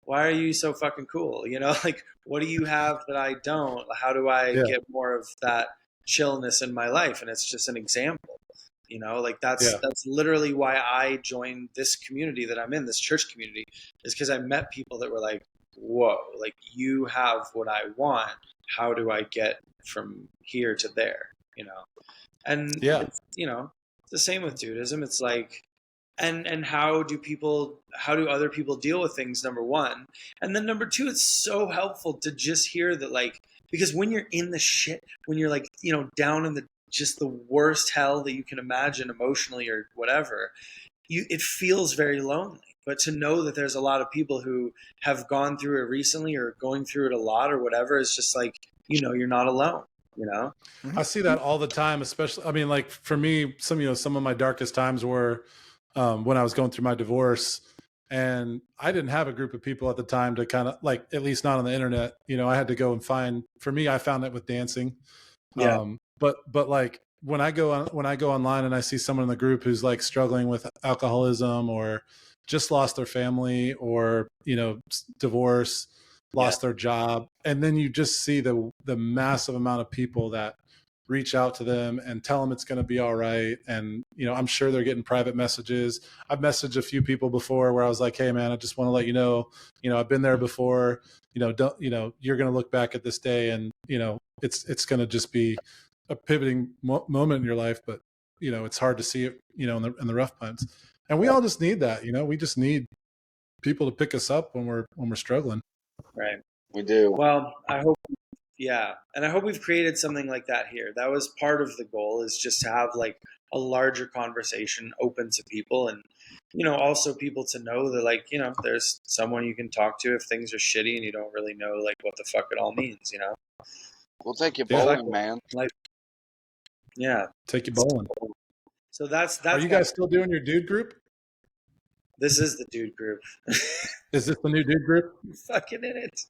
why are you so fucking cool? You know, like, what do you have that I don't? How do I Yeah. get more of that chillness in my life? And it's just an example. You know, like that's literally why I joined this community that I'm in, this church community, is because I met people that were like, whoa, like you have what I want. How do I get from here to there? You know, and it's, you know, it's the same with Dudeism. It's like, and how do other people deal with things, number one, and then number two, it's so helpful to just hear that, like, because when you're in the shit, when you're like, you know, down in the just the worst hell that you can imagine emotionally or whatever, it feels very lonely. But to know that there's a lot of people who have gone through it recently or going through it a lot or whatever, is just like, you know, you're not alone, you know? I see that all the time, especially, I mean, like for me, some of my darkest times were when I was going through my divorce, and I didn't have a group of people at the time to kind of, like, at least not on the internet, you know, I had to go and find, for me, I found it with dancing. Yeah. But like when I go online and I see someone in the group who's like struggling with alcoholism or just lost their family or, you know, divorce, lost their job. And then you just see the massive amount of people that reach out to them and tell them it's going to be all right. And, you know, I'm sure they're getting private messages. I've messaged a few people before where I was like, hey man, I just want to let you know, I've been there before, you're going to look back at this day and, it's going to just be a pivoting moment in your life, but, it's hard to see it, in the rough times. And we all just need that, we just need people to pick us up when we're struggling. Right. We do. Well, I hope we've created something like that here. That was part of the goal, is just to have like a larger conversation open to people, and, also people to know that, like, there's someone you can talk to if things are shitty and you don't really know like what the fuck it all means, We'll take you bowling, man. Like, yeah. Take you bowling. So that's Are you guys still doing your dude group? This is the dude group. Is this the new dude group? You're fucking in it.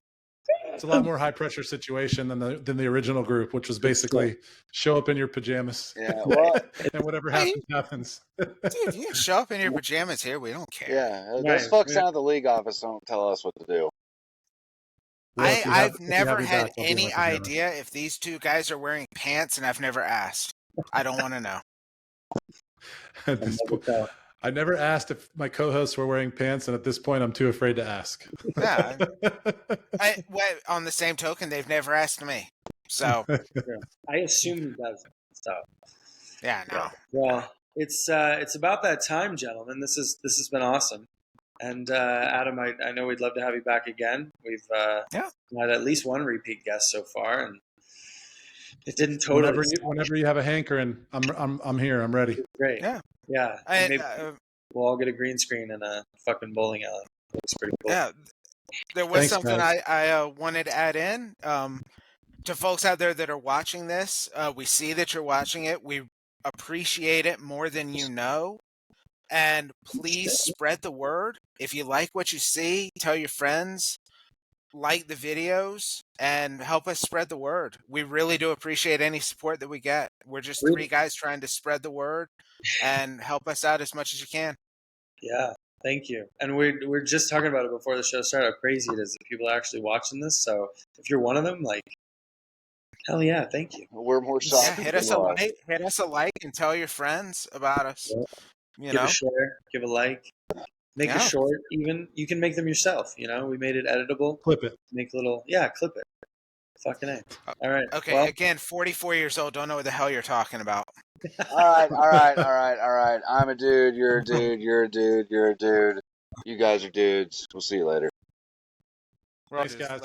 It's a lot more high pressure situation than the original group, which was basically show up in your pajamas. Yeah, well, and whatever happens. Dude, you can show up in your pajamas here. We don't care. Yeah, those fucks down at the league office don't tell us what to do. Well, I've never had any idea if these two guys are wearing pants, and I've never asked. I don't want to know. At this point, I never asked if my co-hosts were wearing pants, and at this point, I'm too afraid to ask. Yeah. On the same token, they've never asked me. So I assume he does. So yeah, no. Well, it's about that time, gentlemen. This has been awesome. And Adam, I know we'd love to have you back again. We've had at least one repeat guest so far, and it didn't totally. Whenever you have a hankering, I'm here. I'm ready. Great. Yeah. Maybe we'll all get a green screen and a fucking bowling alley. Looks pretty cool. Yeah. There was something I wanted to add in to folks out there that are watching this. We see that you're watching it. We appreciate it more than you know. And please spread the word. If you like what you see, tell your friends, like the videos, and help us spread the word. We really do appreciate any support that we get. We're just three guys trying to spread the word and help us out as much as you can. Yeah, thank you. And we're just talking about it before the show started, how crazy it is that people are actually watching this. So if you're one of them, like, hell yeah, thank you. We're more shocked. Yeah, hit us a like and tell your friends about us. Give a share, give a like, make a short. Even you can make them yourself. We made it editable. Clip it. Make little clip it. Fucking A. All right. Okay. Well, again, 44 years old. Don't know what the hell you're talking about. All right. I'm a dude. You're a dude. You're a dude. You're a dude. You guys are dudes. We'll see you later. Thanks, guys.